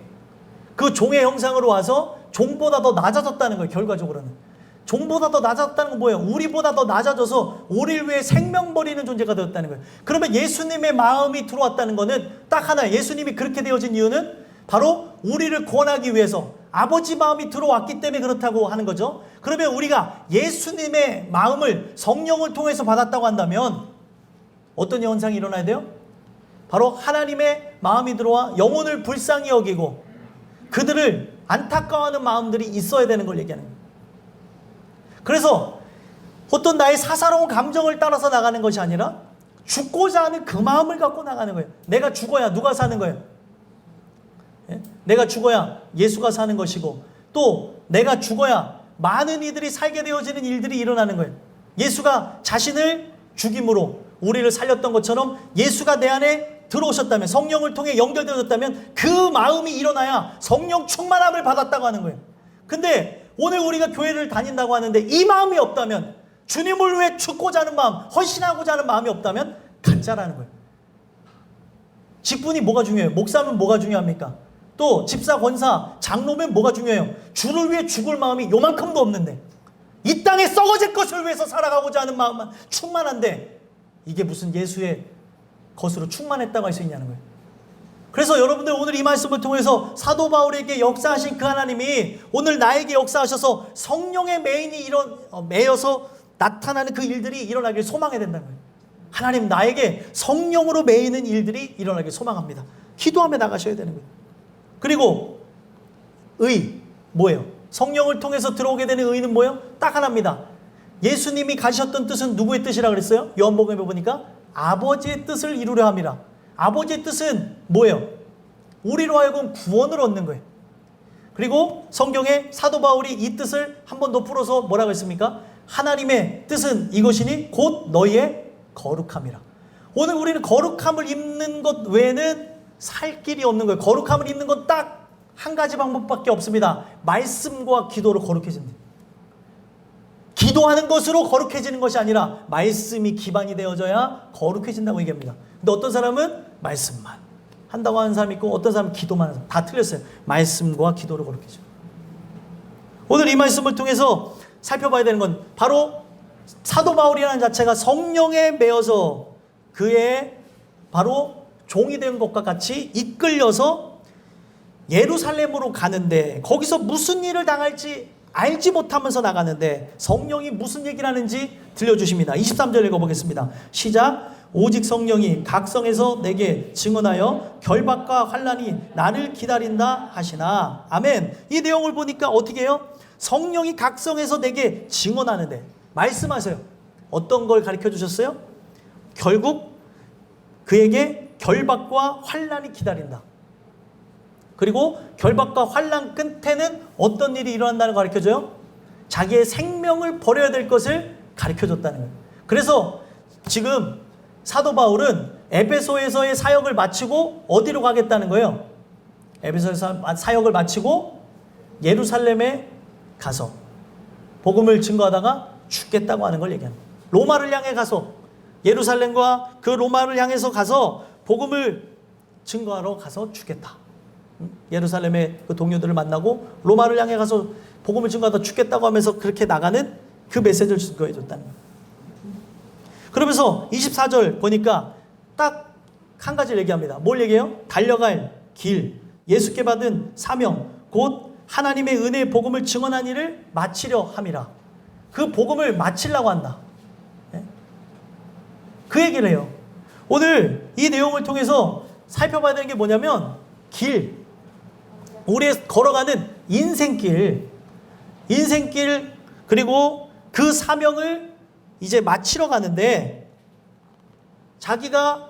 그 종의 형상으로 와서 종보다 더 낮아졌다는 거예요. 결과적으로는. 종보다 더 낮아졌다는 건 뭐예요? 우리보다 더 낮아져서 우리를 위해 생명 버리는 존재가 되었다는 거예요. 그러면 예수님의 마음이 들어왔다는 거는 딱 하나예요. 예수님이 그렇게 되어진 이유는 바로 우리를 구원하기 위해서 아버지 마음이 들어왔기 때문에 그렇다고 하는 거죠. 그러면 우리가 예수님의 마음을 성령을 통해서 받았다고 한다면 어떤 현상이 일어나야 돼요? 바로 하나님의 마음이 들어와 영혼을 불쌍히 여기고 그들을 안타까워하는 마음들이 있어야 되는 걸 얘기하는 거예요. 그래서 어떤 나의 사사로운 감정을 따라서 나가는 것이 아니라 죽고자 하는 그 마음을 갖고 나가는 거예요. 내가 죽어야 누가 사는 거예요? 내가 죽어야 예수가 사는 것이고 또 내가 죽어야 많은 이들이 살게 되어지는 일들이 일어나는 거예요. 예수가 자신을 죽임으로 우리를 살렸던 것처럼 예수가 내 안에 들어오셨다면 성령을 통해 연결되어졌다면 그 마음이 일어나야 성령 충만함을 받았다고 하는 거예요. 근데 오늘 우리가 교회를 다닌다고 하는데 이 마음이 없다면 주님을 위해 죽고자 하는 마음, 헌신하고자 하는 마음이 없다면 가짜라는 거예요. 직분이 뭐가 중요해요? 목사면 뭐가 중요합니까? 또 집사, 권사, 장로면 뭐가 중요해요? 주를 위해 죽을 마음이 요만큼도 없는데, 이 땅에 썩어질 것을 위해서 살아가고자 하는 마음만 충만한데, 이게 무슨 예수의 것으로 충만했다고 할 수 있냐는 거예요. 그래서 여러분들 오늘 이 말씀을 통해서 사도 바울에게 역사하신 그 하나님이 오늘 나에게 역사하셔서 성령의 메인이 매여서 나타나는 그 일들이 일어나길 소망해야 된다는 거예요. 하나님, 나에게 성령으로 매이는 일들이 일어나길 소망합니다. 기도하며 나가셔야 되는 거예요. 그리고 뭐예요? 성령을 통해서 들어오게 되는 의는 뭐예요? 딱 하나입니다. 예수님이 가셨던 뜻은 누구의 뜻이라 그랬어요? 요한복음에 보니까 아버지의 뜻을 이루려 함이라. 아버지의 뜻은 뭐예요? 우리로 하여금 구원을 얻는 거예요. 그리고 성경에 사도 바울이 이 뜻을 한 번 더 풀어서 뭐라고 했습니까? 하나님의 뜻은 이것이니 곧 너희의 거룩함이라. 오늘 우리는 거룩함을 입는 것 외에는 살 길이 없는 거예요. 거룩함을 입는 건 딱 한 가지 방법밖에 없습니다. 말씀과 기도로 거룩해집니다. 기도하는 것으로 거룩해지는 것이 아니라 말씀이 기반이 되어져야 거룩해진다고 얘기합니다. 근데 어떤 사람은 말씀만 한다고 하는 사람이 있고, 어떤 사람은 기도만 하는 사람. 다 틀렸어요. 말씀과 기도로 거룩해져. 오늘 이 말씀을 통해서 살펴봐야 되는 건 바로 사도 바울이라는 자체가 성령에 매여서 그의 바로 종이 된 것과 같이 이끌려서 예루살렘으로 가는데, 거기서 무슨 일을 당할지 알지 못하면서 나가는데 성령이 무슨 얘기를 하는지 들려주십니다. 23절 읽어보겠습니다. 시작. 오직 성령이 각성에서 내게 증언하여 결박과 환난이 나를 기다린다 하시나. 아멘. 이 내용을 보니까 어떻게 해요? 성령이 각성해서 내게 증언하는데, 말씀하세요. 어떤 걸 가르쳐 주셨어요? 결국 그에게 결박과 환난이 기다린다. 그리고 결박과 환난 끝에는 어떤 일이 일어난다는 걸 가르쳐줘요? 자기의 생명을 버려야 될 것을 가르쳐줬다는 거예요. 그래서 지금 사도 바울은 에베소에서의 사역을 마치고 어디로 가겠다는 거예요? 에베소에서 사역을 마치고 예루살렘에 가서 복음을 증거하다가 죽겠다고 하는 걸 얘기합니다. 로마를 향해 가서, 예루살렘과 그 로마를 향해서 가서 복음을 증거하러 가서 죽겠다. 예루살렘의 그 동료들을 만나고 로마를 향해 가서 복음을 증거하다 죽겠다고 하면서 그렇게 나가는 그 메시지를 증거해줬다는 거예요. 그러면서 24절 보니까 딱 한 가지를 얘기합니다. 뭘 얘기해요? 달려갈 길, 예수께 받은 사명, 곧 하나님의 은혜의 복음을 증언한 일을 마치려 함이라. 그 복음을 마치려고 한다. 그 얘기를 해요. 오늘 이 내용을 통해서 살펴봐야 되는 게 뭐냐면, 길, 우리의 걸어가는 인생길, 그리고 그 사명을 이제 마치러 가는데, 자기가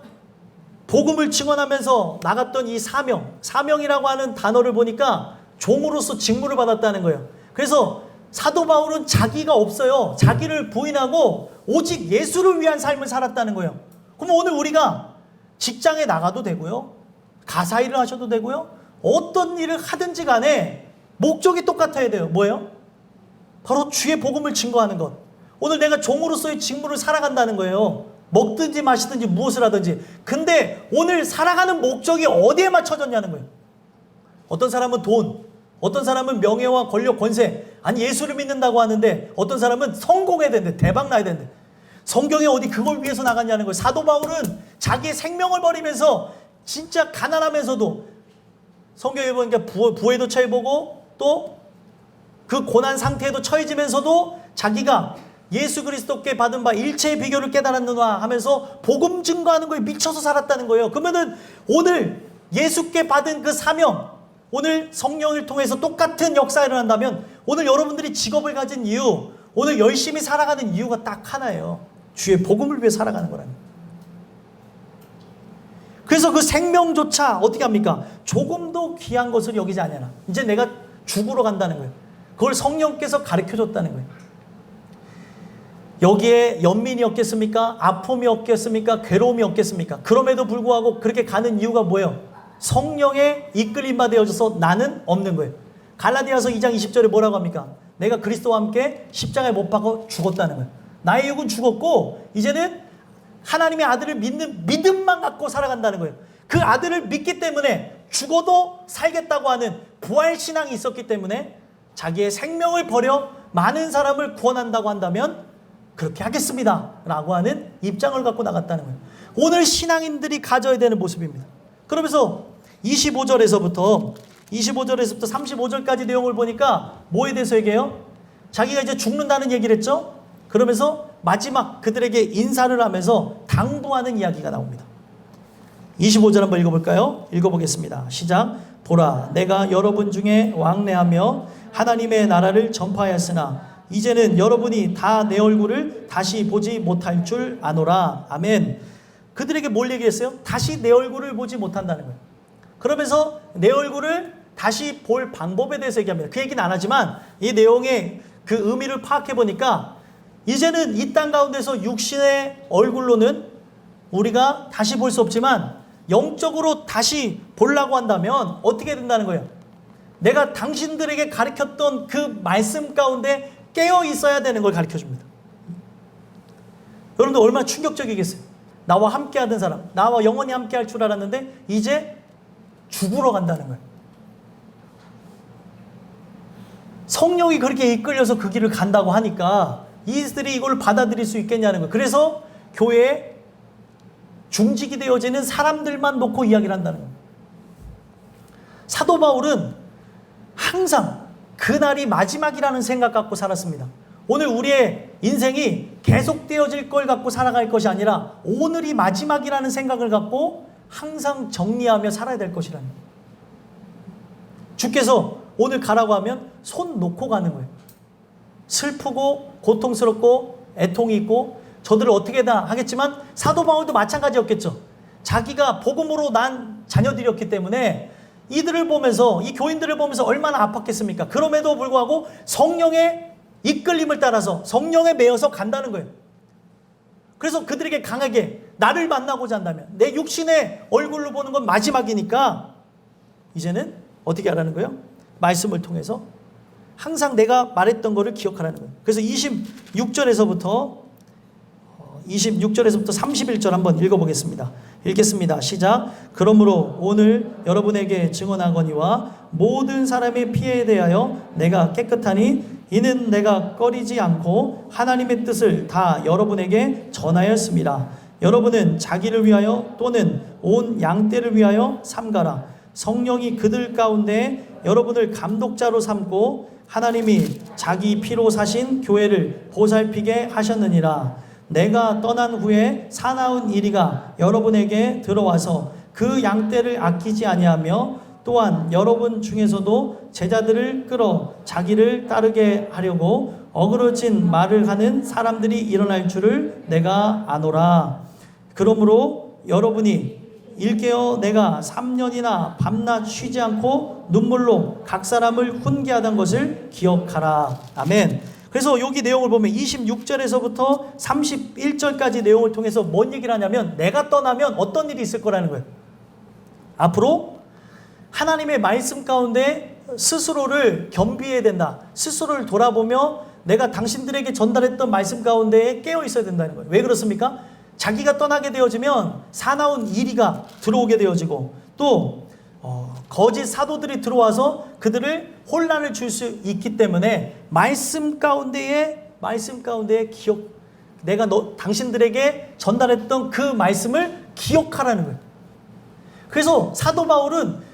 복음을 증언하면서 나갔던 이 사명이라고 하는 단어를 보니까 종으로서 직무를 받았다는 거예요. 그래서 사도 바울은 자기가 없어요. 자기를 부인하고 오직 예수를 위한 삶을 살았다는 거예요. 그럼 오늘 우리가 직장에 나가도 되고요, 가사 일을 하셔도 되고요, 어떤 일을 하든지 간에 목적이 똑같아야 돼요. 뭐예요? 바로 주의 복음을 증거하는 것. 오늘 내가 종으로서의 직무를 살아간다는 거예요. 먹든지 마시든지 무엇을 하든지. 근데 오늘 살아가는 목적이 어디에 맞춰졌냐는 거예요. 어떤 사람은 돈, 어떤 사람은 명예와 권력, 권세, 아니 예수를 믿는다고 하는데 어떤 사람은 성공해야 되는데, 대박 나야 되는데, 성경에 어디 그걸 위해서 나갔냐는 거예요. 사도 바울은 자기의 생명을 버리면서 진짜 가난하면서도, 성경에 보니까 부에도 처해보고 또 그 고난 상태에도 처해지면서도 자기가 예수 그리스도께 받은 바 일체의 비결을 깨달았느냐 하면서 복음 증거하는 거에 미쳐서 살았다는 거예요. 그러면은 오늘 예수께 받은 그 사명, 오늘 성령을 통해서 똑같은 역사가 일어난다면 오늘 여러분들이 직업을 가진 이유, 오늘 열심히 살아가는 이유가 딱 하나예요. 주의 복음을 위해 살아가는 거라는 거예요. 그래서 그 생명조차 어떻게 합니까? 조금도 귀한 것을 여기지 아니하나. 이제 내가 죽으러 간다는 거예요. 그걸 성령께서 가르쳐줬다는 거예요. 여기에 연민이 없겠습니까? 아픔이 없겠습니까? 괴로움이 없겠습니까? 그럼에도 불구하고 그렇게 가는 이유가 뭐예요? 성령의 이끌림바 되어져서 나는 없는 거예요. 갈라디아서 2장 20절에 뭐라고 합니까? 내가 그리스도와 함께 십자가에 못 박아 죽었다는 거예요. 나의 육은 죽었고 이제는 하나님의 아들을 믿는 믿음만 갖고 살아간다는 거예요. 그 아들을 믿기 때문에 죽어도 살겠다고 하는 부활신앙이 있었기 때문에 자기의 생명을 버려 많은 사람을 구원한다고 한다면 그렇게 하겠습니다 라고 하는 입장을 갖고 나갔다는 거예요. 오늘 신앙인들이 가져야 되는 모습입니다. 그러면서 25절에서부터 35절까지 내용을 보니까 뭐에 대해서 얘기해요? 자기가 이제 죽는다는 얘기를 했죠. 그러면서 마지막 그들에게 인사를 하면서 당부하는 이야기가 나옵니다. 25절 한번 읽어볼까요? 읽어보겠습니다. 시작. 보라, 내가 여러분 중에 왕래하며 하나님의 나라를 전파하였으나 이제는 여러분이 다 내 얼굴을 다시 보지 못할 줄 아노라. 아멘. 그들에게 뭘 얘기했어요? 다시 내 얼굴을 보지 못한다는 거예요. 그러면서 내 얼굴을 다시 볼 방법에 대해서 얘기합니다. 그 얘기는 안 하지만 이 내용의 그 의미를 파악해 보니까 이제는 이 땅 가운데서 육신의 얼굴로는 우리가 다시 볼 수 없지만 영적으로 다시 보려고 한다면 어떻게 된다는 거예요? 내가 당신들에게 가르쳤던 그 말씀 가운데 깨어 있어야 되는 걸 가르쳐 줍니다. 여러분들 얼마나 충격적이겠어요? 나와 함께 하던 사람, 나와 영원히 함께 할 줄 알았는데 이제 죽으러 간다는 거예요. 성령이 그렇게 이끌려서 그 길을 간다고 하니까 이들이 이걸 받아들일 수 있겠냐는 거예요. 그래서 교회에 중직이 되어지는 사람들만 놓고 이야기를 한다는 거예요. 사도 바울은 항상 그날이 마지막이라는 생각 갖고 살았습니다. 오늘 우리의 인생이 계속되어질 걸 갖고 살아갈 것이 아니라 오늘이 마지막이라는 생각을 갖고 항상 정리하며 살아야 될 것이라는 거예요. 주께서 오늘 가라고 하면 손 놓고 가는 거예요. 슬프고 고통스럽고 애통이 있고 저들을 어떻게 다 하겠지만 사도 바울도 마찬가지였겠죠. 자기가 복음으로 난 자녀들이었기 때문에 이들을 보면서 이 교인들을 보면서 얼마나 아팠겠습니까? 그럼에도 불구하고 성령의 이끌림을 따라서 성령에 매여서 간다는 거예요. 그래서 그들에게 강하게 나를 만나고자 한다면 내 육신의 얼굴로 보는 건 마지막이니까 이제는 어떻게 하라는 거예요? 말씀을 통해서 항상 내가 말했던 거를 기억하라는 거예요. 그래서 26절에서부터 31절 한번 읽어보겠습니다. 읽겠습니다. 시작. 그러므로 오늘 여러분에게 증언하거니와 모든 사람의 피해에 대하여 내가 깨끗하니 이는 내가 꺼리지 않고 하나님의 뜻을 다 여러분에게 전하였습니다. 여러분은 자기를 위하여 또는 온 양떼를 위하여 삼가라. 성령이 그들 가운데 여러분을 감독자로 삼고 하나님이 자기 피로 사신 교회를 보살피게 하셨느니라. 내가 떠난 후에 사나운 이리가 여러분에게 들어와서 그 양떼를 아끼지 아니하며 또한 여러분 중에서도 제자들을 끌어 자기를 따르게 하려고 어그러진 말을 하는 사람들이 일어날 줄을 내가 아노라. 그러므로 여러분이 일깨어 내가 3년이나 밤낮 쉬지 않고 눈물로 각 사람을 훈계하던 것을 기억하라. 아멘. 그래서 여기 내용을 보면 26절에서부터 31절까지 내용을 통해서 뭔 얘기를 하냐면 내가 떠나면 어떤 일이 있을 거라는 거예요. 앞으로 하나님의 말씀 가운데 스스로를 겸비해야 된다. 스스로를 돌아보며 내가 당신들에게 전달했던 말씀 가운데에 깨어 있어야 된다는 거예요. 왜 그렇습니까? 자기가 떠나게 되어지면 사나운 이리가 들어오게 되어지고 또 거짓 사도들이 들어와서 그들을 혼란을 줄 수 있기 때문에 말씀 가운데에 기억, 내가 당신들에게 전달했던 그 말씀을 기억하라는 거예요. 그래서 사도 바울은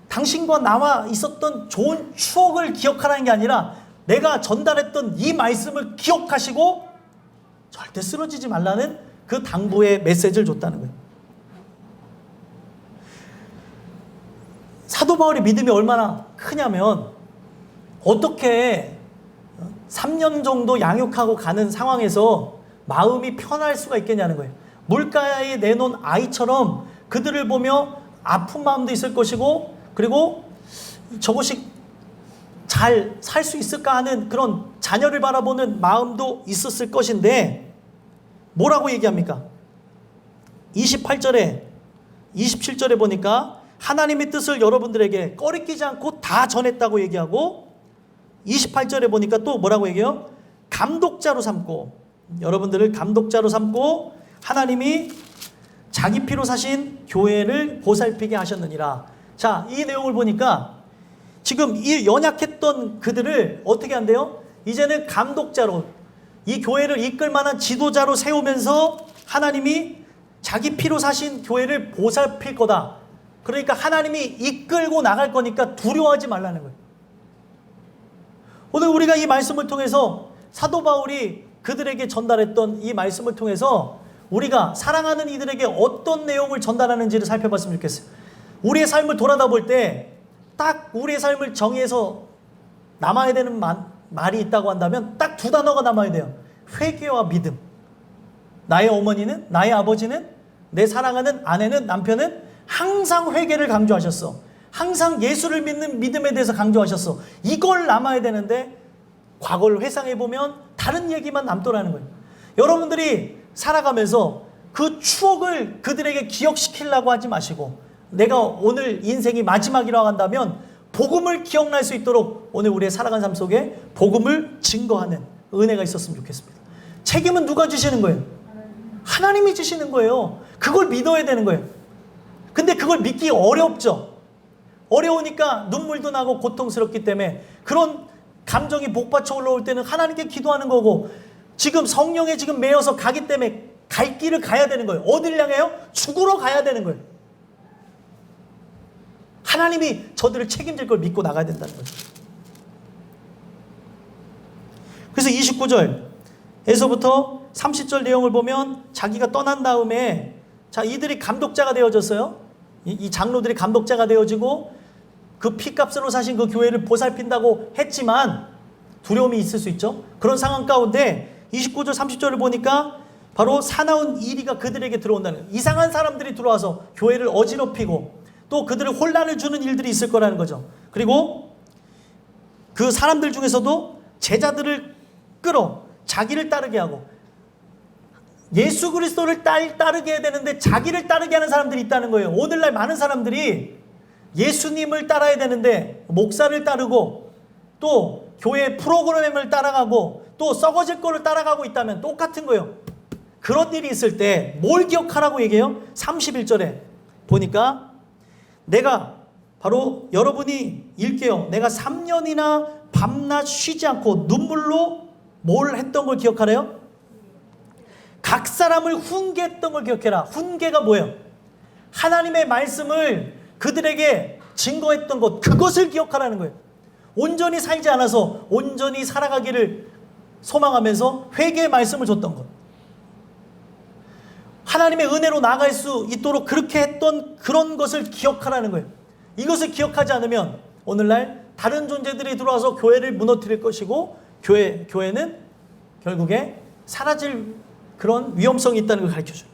당신과 나와 있었던 좋은 추억을 기억하라는 게 아니라 내가 전달했던 이 말씀을 기억하시고 절대 쓰러지지 말라는 그 당부의 메시지를 줬다는 거예요. 사도 바울의 믿음이 얼마나 크냐면 어떻게 3년 정도 양육하고 가는 상황에서 마음이 편할 수가 있겠냐는 거예요. 물가에 내놓은 아이처럼 그들을 보며 아픈 마음도 있을 것이고 그리고 저것이 잘 살 수 있을까 하는 그런 자녀를 바라보는 마음도 있었을 것인데 뭐라고 얘기합니까? 27절에 보니까 하나님의 뜻을 여러분들에게 꺼리끼지 않고 다 전했다고 얘기하고 28절에 보니까 또 뭐라고 얘기해요? 감독자로 삼고 여러분들을 감독자로 삼고 하나님이 자기 피로 사신 교회를 보살피게 하셨느니라. 자, 이 내용을 보니까 지금 이 연약했던 그들을 어떻게 한대요? 이제는 감독자로, 이 교회를 이끌 만한 지도자로 세우면서 하나님이 자기 피로 사신 교회를 보살필 거다. 그러니까 하나님이 이끌고 나갈 거니까 두려워하지 말라는 거예요. 오늘 우리가 이 말씀을 통해서 사도 바울이 그들에게 전달했던 이 말씀을 통해서 우리가 사랑하는 이들에게 어떤 내용을 전달하는지를 살펴봤으면 좋겠어요. 우리의 삶을 돌아다 볼 때 딱 우리의 삶을 정의해서 남아야 되는 말이 있다고 한다면 딱 두 단어가 남아야 돼요. 회개와 믿음. 나의 어머니는, 나의 아버지는, 내 사랑하는 아내는, 남편은 항상 회개를 강조하셨어. 항상 예수를 믿는 믿음에 대해서 강조하셨어. 이걸 남아야 되는데 과거를 회상해보면 다른 얘기만 남더라는 거예요. 여러분들이 살아가면서 그 추억을 그들에게 기억시키려고 하지 마시고, 내가 오늘 인생이 마지막이라고 한다면 복음을 기억날 수 있도록 오늘 우리의 살아간 삶 속에 복음을 증거하는 은혜가 있었으면 좋겠습니다. 책임은 누가 주시는 거예요? 하나님이 주시는 거예요. 그걸 믿어야 되는 거예요. 근데 그걸 믿기 어렵죠. 어려우니까 눈물도 나고 고통스럽기 때문에 그런 감정이 복받쳐 올라올 때는 하나님께 기도하는 거고, 지금 성령에 지금 매여서 가기 때문에 갈 길을 가야 되는 거예요. 어딜 향해요? 죽으러 가야 되는 거예요. 하나님이 저들을 책임질 걸 믿고 나가야 된다는 거죠. 그래서 29절에서부터 30절 내용을 보면 자기가 떠난 다음에, 자, 이들이 감독자가 되어졌어요. 이 장로들이 감독자가 되어지고 그 피값으로 사신 그 교회를 보살핀다고 했지만 두려움이 있을 수 있죠. 그런 상황 가운데 29절 30절을 보니까 바로 사나운 이리가 그들에게 들어온다는 거예요. 이상한 사람들이 들어와서 교회를 어지럽히고 또 그들을 혼란을 주는 일들이 있을 거라는 거죠. 그리고 그 사람들 중에서도 제자들을 끌어 자기를 따르게 하고, 예수 그리스도를 따르게 해야 되는데 자기를 따르게 하는 사람들이 있다는 거예요. 오늘날 많은 사람들이 예수님을 따라야 되는데 목사를 따르고 또 교회 프로그램을 따라가고 또 썩어질 거를 따라가고 있다면 똑같은 거예요. 그런 일이 있을 때 뭘 기억하라고 얘기해요? 31절에 보니까 내가 바로 여러분이 읽게요. 내가 3년이나 밤낮 쉬지 않고 눈물로 뭘 했던 걸 기억하래요? 각 사람을 훈계했던 걸 기억해라. 훈계가 뭐예요? 하나님의 말씀을 그들에게 증거했던 것, 그것을 기억하라는 거예요. 온전히 살지 않아서 온전히 살아가기를 소망하면서 회개의 말씀을 줬던 것, 하나님의 은혜로 나아갈 수 있도록 그렇게 했던 그런 것을 기억하라는 거예요. 이것을 기억하지 않으면 오늘날 다른 존재들이 들어와서 교회를 무너뜨릴 것이고 교회는 결국에 사라질 그런 위험성이 있다는 걸 가르쳐줘요.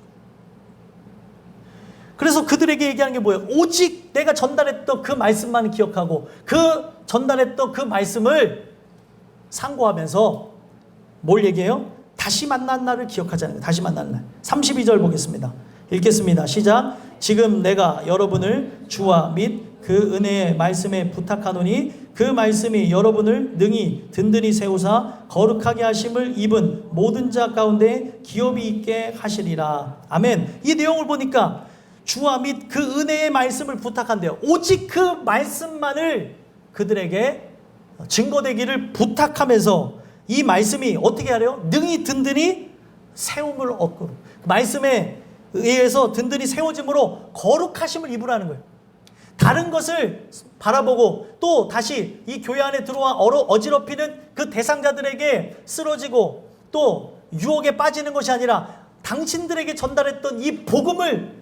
그래서 그들에게 얘기하는 게 뭐예요? 오직 내가 전달했던 그 말씀만 기억하고 그 전달했던 그 말씀을 상고하면서 뭘 얘기해요? 다시 만난 날을 기억하자는 거예요. 다시 만난 날. 32절 보겠습니다. 읽겠습니다. 시작. 지금 내가 여러분을 주와 및 그 은혜의 말씀에 부탁하노니 그 말씀이 여러분을 능히 든든히 세우사 거룩하게 하심을 입은 모든 자 가운데 기업이 있게 하시리라. 아멘. 이 내용을 보니까 주와 및 그 은혜의 말씀을 부탁한대요. 오직 그 말씀만을 그들에게 증거되기를 부탁하면서 이 말씀이 어떻게 하래요? 능히 든든히 세움을 얻고, 말씀에 의해서 든든히 세워짐으로 거룩하심을 입으라는 거예요. 다른 것을 바라보고 또 다시 이 교회 안에 들어와 어지럽히는 그 대상자들에게 쓰러지고 또 유혹에 빠지는 것이 아니라 당신들에게 전달했던 이 복음을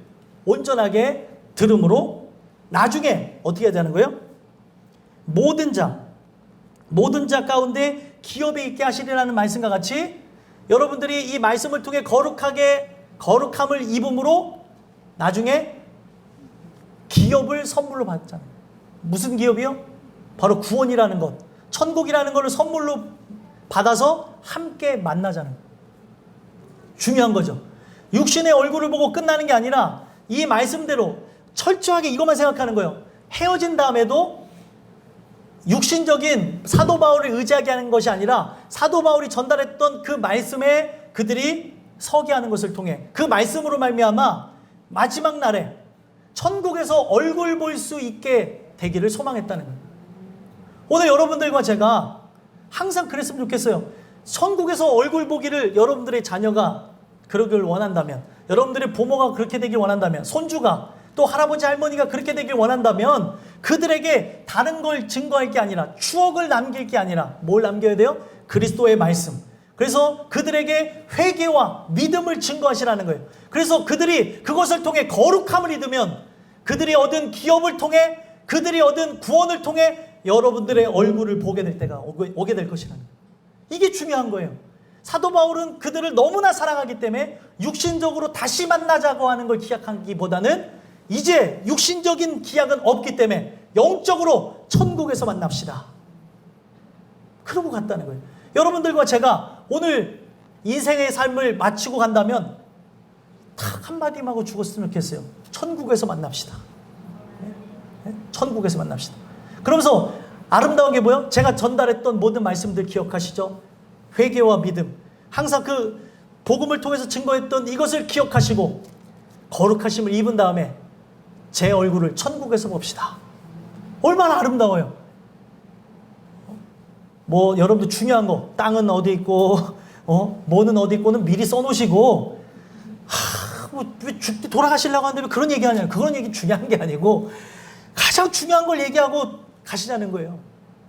온전하게 들음으로 나중에 어떻게 해야 되는 거예요? 모든 자 가운데 기업에 있게 하시리라는 말씀과 같이 여러분들이 이 말씀을 통해 거룩함을 입음으로 나중에 기업을 선물로 받잖아요. 무슨 기업이요? 바로 구원이라는 것, 천국이라는 것을 선물로 받아서 함께 만나자는 거예요. 중요한 거죠. 육신의 얼굴을 보고 끝나는 게 아니라 이 말씀대로 철저하게 이것만 생각하는 거예요. 헤어진 다음에도 육신적인 사도 바울을 의지하게 하는 것이 아니라 사도 바울이 전달했던 그 말씀에 그들이 서게 하는 것을 통해 그 말씀으로 말미암아 마지막 날에 천국에서 얼굴 볼 수 있게 되기를 소망했다는 거예요. 오늘 여러분들과 제가 항상 그랬으면 좋겠어요. 천국에서 얼굴 보기를 여러분들의 자녀가 그러길 원한다면, 여러분들의 부모가 그렇게 되길 원한다면, 손주가 또 할아버지 할머니가 그렇게 되길 원한다면 그들에게 다른 걸 증거할 게 아니라 추억을 남길 게 아니라 뭘 남겨야 돼요? 그리스도의 말씀. 그래서 그들에게 회개와 믿음을 증거하시라는 거예요. 그래서 그들이 그것을 통해 거룩함을 얻으면 그들이 얻은 기업을 통해 그들이 얻은 구원을 통해 여러분들의 얼굴을 보게 될 때가 오게 될 것이라는 거예요. 이게 중요한 거예요. 사도 바울은 그들을 너무나 사랑하기 때문에 육신적으로 다시 만나자고 하는 걸 기약하기보다는 이제 육신적인 기약은 없기 때문에 영적으로 천국에서 만납시다. 그러고 갔다는 거예요. 여러분들과 제가 오늘 인생의 삶을 마치고 간다면 딱 한마디만 하고 죽었으면 좋겠어요. 천국에서 만납시다. 천국에서 만납시다. 그러면서 아름다운 게 뭐예요? 제가 전달했던 모든 말씀들 기억하시죠? 회개와 믿음. 항상 그 복음을 통해서 증거했던 이것을 기억하시고 거룩하심을 입은 다음에 제 얼굴을 천국에서 봅시다. 얼마나 아름다워요. 뭐 여러분들 중요한 거 땅은 어디 있고 뭐는 어디 있고는 미리 써놓으시고 왜 죽때 돌아가시려고 하는데 왜 그런 얘기 하냐고. 그런 얘기 중요한 게 아니고 가장 중요한 걸 얘기하고 가시자는 거예요.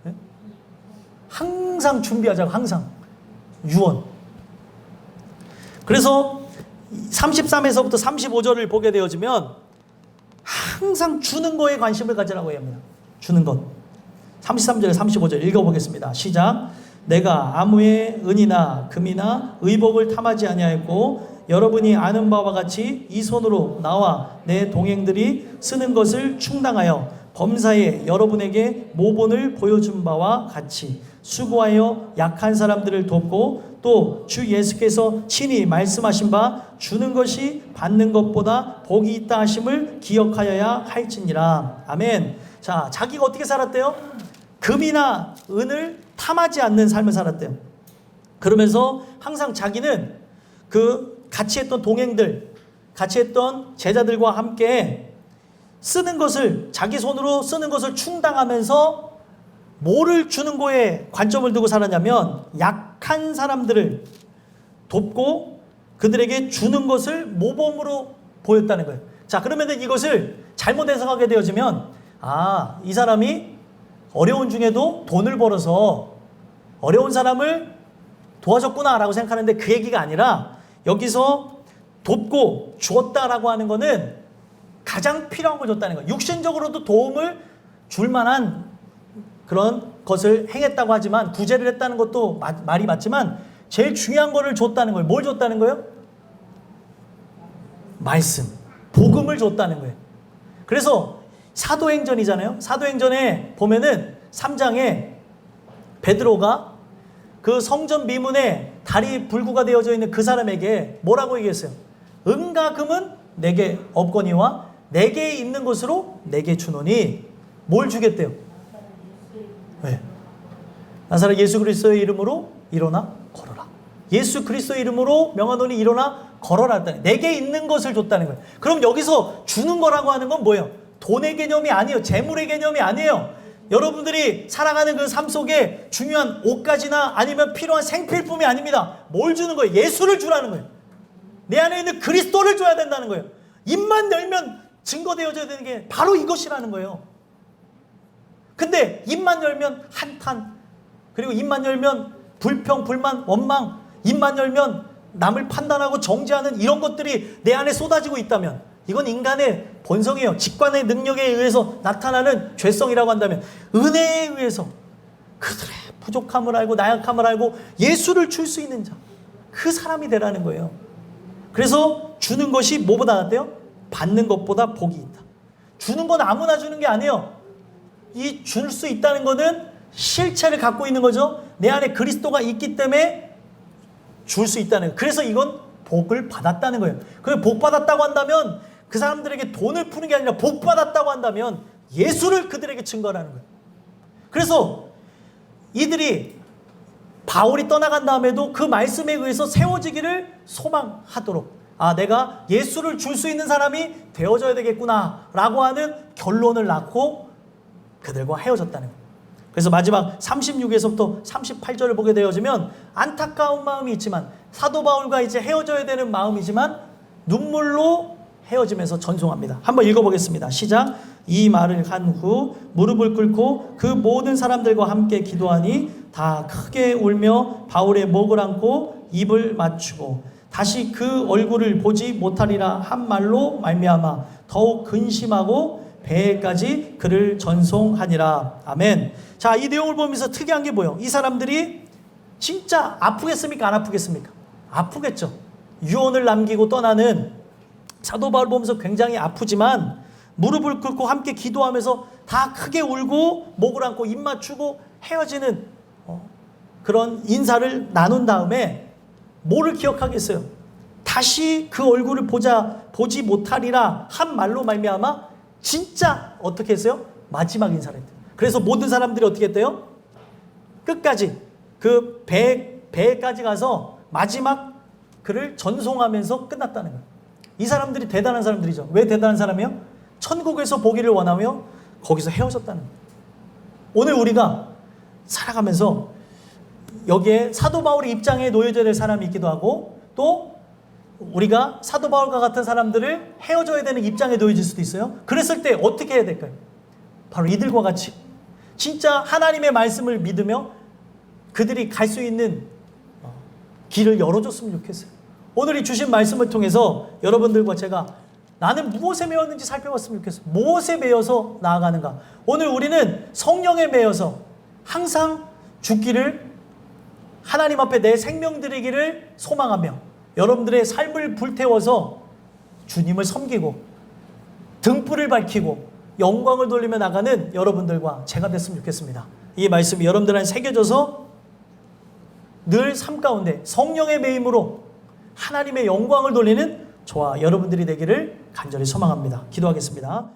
네? 항상 준비하자고. 항상 유언. 그래서 33에서부터 35절을 보게 되어지면 항상 주는 거에 관심을 가지라고 합니다. 주는 것. 33절 35절 읽어보겠습니다. 시작. 내가 아무의 은이나 금이나 의복을 탐하지 아니하였고 여러분이 아는 바와 같이 이 손으로 나와 내 동행들이 쓰는 것을 충당하여 범사에 여러분에게 모본을 보여준 바와 같이 수고하여 약한 사람들을 돕고 또 주 예수께서 친히 말씀하신 바 주는 것이 받는 것보다 복이 있다 하심을 기억하여야 할지니라. 아멘. 자, 자기가 어떻게 살았대요? 금이나 은을 탐하지 않는 삶을 살았대요. 그러면서 항상 자기는 그 같이 했던 동행들, 같이 했던 제자들과 함께 쓰는 것을, 자기 손으로 쓰는 것을 충당하면서 뭐를 주는 거에 관점을 두고 살았냐면 약한 사람들을 돕고 그들에게 주는 것을 모범으로 보였다는 거예요. 자, 그러면 이것을 잘못 해석하게 되어지면 이 사람이 어려운 중에도 돈을 벌어서 어려운 사람을 도와줬구나라고 생각하는데 그 얘기가 아니라 여기서 돕고 주었다라고 하는 거는 가장 필요한 걸 줬다는 거예요. 육신적으로도 도움을 줄 만한 그런 것을 행했다고 하지만 구제를 했다는 것도 말이 맞지만 제일 중요한 거를 줬다는 거예요. 뭘 줬다는 거예요? 말씀, 복음을 줬다는 거예요. 그래서 사도행전이잖아요. 사도행전에 보면은 3장에 베드로가 그 성전 미문에 다리 불구가 되어져 있는 그 사람에게 뭐라고 얘기했어요? 은과 금은 내게 없거니와 내게 있는 것으로 내게 주노니. 뭘 주겠대요? 네. 나사렛 예수 그리스도의 이름으로 일어나 걸어라. 예수 그리스도의 이름으로 명하노니 일어나 걸어라 했다니. 내게 있는 것을 줬다는 거예요. 그럼 여기서 주는 거라고 하는 건 뭐예요? 돈의 개념이 아니에요. 재물의 개념이 아니에요. 여러분들이 살아가는 그 삶 속에 중요한 옷가지나 아니면 필요한 생필품이 아닙니다. 뭘 주는 거예요? 예수를 주라는 거예요. 내 안에 있는 그리스도를 줘야 된다는 거예요. 입만 열면 증거되어져야 되는 게 바로 이것이라는 거예요. 근데 입만 열면 한탄, 그리고 입만 열면 불평, 불만, 원망, 입만 열면 남을 판단하고 정죄하는 이런 것들이 내 안에 쏟아지고 있다면 이건 인간의 본성이에요. 직관의 능력에 의해서 나타나는 죄성이라고 한다면 은혜에 의해서 그들의 부족함을 알고 나약함을 알고 예수를 줄 수 있는 자, 그 사람이 되라는 거예요. 그래서 주는 것이 뭐보다 낫대요? 받는 것보다 복이 있다. 주는 건 아무나 주는 게 아니에요. 이 줄 수 있다는 것은 실체를 갖고 있는 거죠. 내 안에 그리스도가 있기 때문에 줄 수 있다는 거예요. 그래서 이건 복을 받았다는 거예요. 그 복 받았다고 한다면 그 사람들에게 돈을 푸는 게 아니라 복 받았다고 한다면 예수를 그들에게 증거하는 거예요. 그래서 이들이 바울이 떠나간 다음에도 그 말씀에 의해서 세워지기를 소망하도록, 내가 예수를 줄 수 있는 사람이 되어져야 되겠구나 라고 하는 결론을 낳고 그들과 헤어졌다는 거예요. 그래서 마지막 36에서부터 38절을 보게 되어지면 안타까운 마음이 있지만, 사도 바울과 이제 헤어져야 되는 마음이지만 눈물로 헤어지면서 전송합니다. 한번 읽어보겠습니다. 시작. 이 말을 한 후 무릎을 꿇고 그 모든 사람들과 함께 기도하니 다 크게 울며 바울의 목을 안고 입을 맞추고 다시 그 얼굴을 보지 못하리라 한 말로 말미암아 더욱 근심하고 배에까지 그를 전송하니라. 아멘. 자, 이 내용을 보면서 특이한 게 뭐예요? 이 사람들이 진짜 아프겠습니까? 안 아프겠습니까? 아프겠죠. 유언을 남기고 떠나는 사도 바울 보면서 굉장히 아프지만 무릎을 꿇고 함께 기도하면서 다 크게 울고 목을 안고 입 맞추고 헤어지는 그런 인사를 나눈 다음에 뭐를 기억하겠어요? 다시 그 얼굴을 보지 못하리라 한 말로 말미암아 진짜 어떻게 했어요? 마지막 인사를 했대요. 그래서 모든 사람들이 어떻게 했대요? 끝까지 그 배에까지 가서 마지막 그를 전송하면서 끝났다는 거예요. 이 사람들이 대단한 사람들이죠. 왜 대단한 사람이에요? 천국에서 보기를 원하며 거기서 헤어졌다는 거예요. 오늘 우리가 살아가면서 여기에 사도 바울의 입장에 놓여져야 될 사람이 있기도 하고, 또 우리가 사도 바울과 같은 사람들을 헤어져야 되는 입장에 놓여질 수도 있어요. 그랬을 때 어떻게 해야 될까요? 바로 이들과 같이 진짜 하나님의 말씀을 믿으며 그들이 갈 수 있는 길을 열어줬으면 좋겠어요. 오늘 이 주신 말씀을 통해서 여러분들과 제가 나는 무엇에 매였는지 살펴봤으면 좋겠어요. 무엇에 매여서 나아가는가. 오늘 우리는 성령에 매여서 항상 죽기를, 하나님 앞에 내 생명 드리기를 소망하며 여러분들의 삶을 불태워서 주님을 섬기고 등불을 밝히고 영광을 돌리며 나가는 여러분들과 제가 됐으면 좋겠습니다. 이 말씀이 여러분들한테 새겨져서 늘 삶 가운데 성령의 매임으로 하나님의 영광을 돌리는 저와 여러분들이 되기를 간절히 소망합니다. 기도하겠습니다.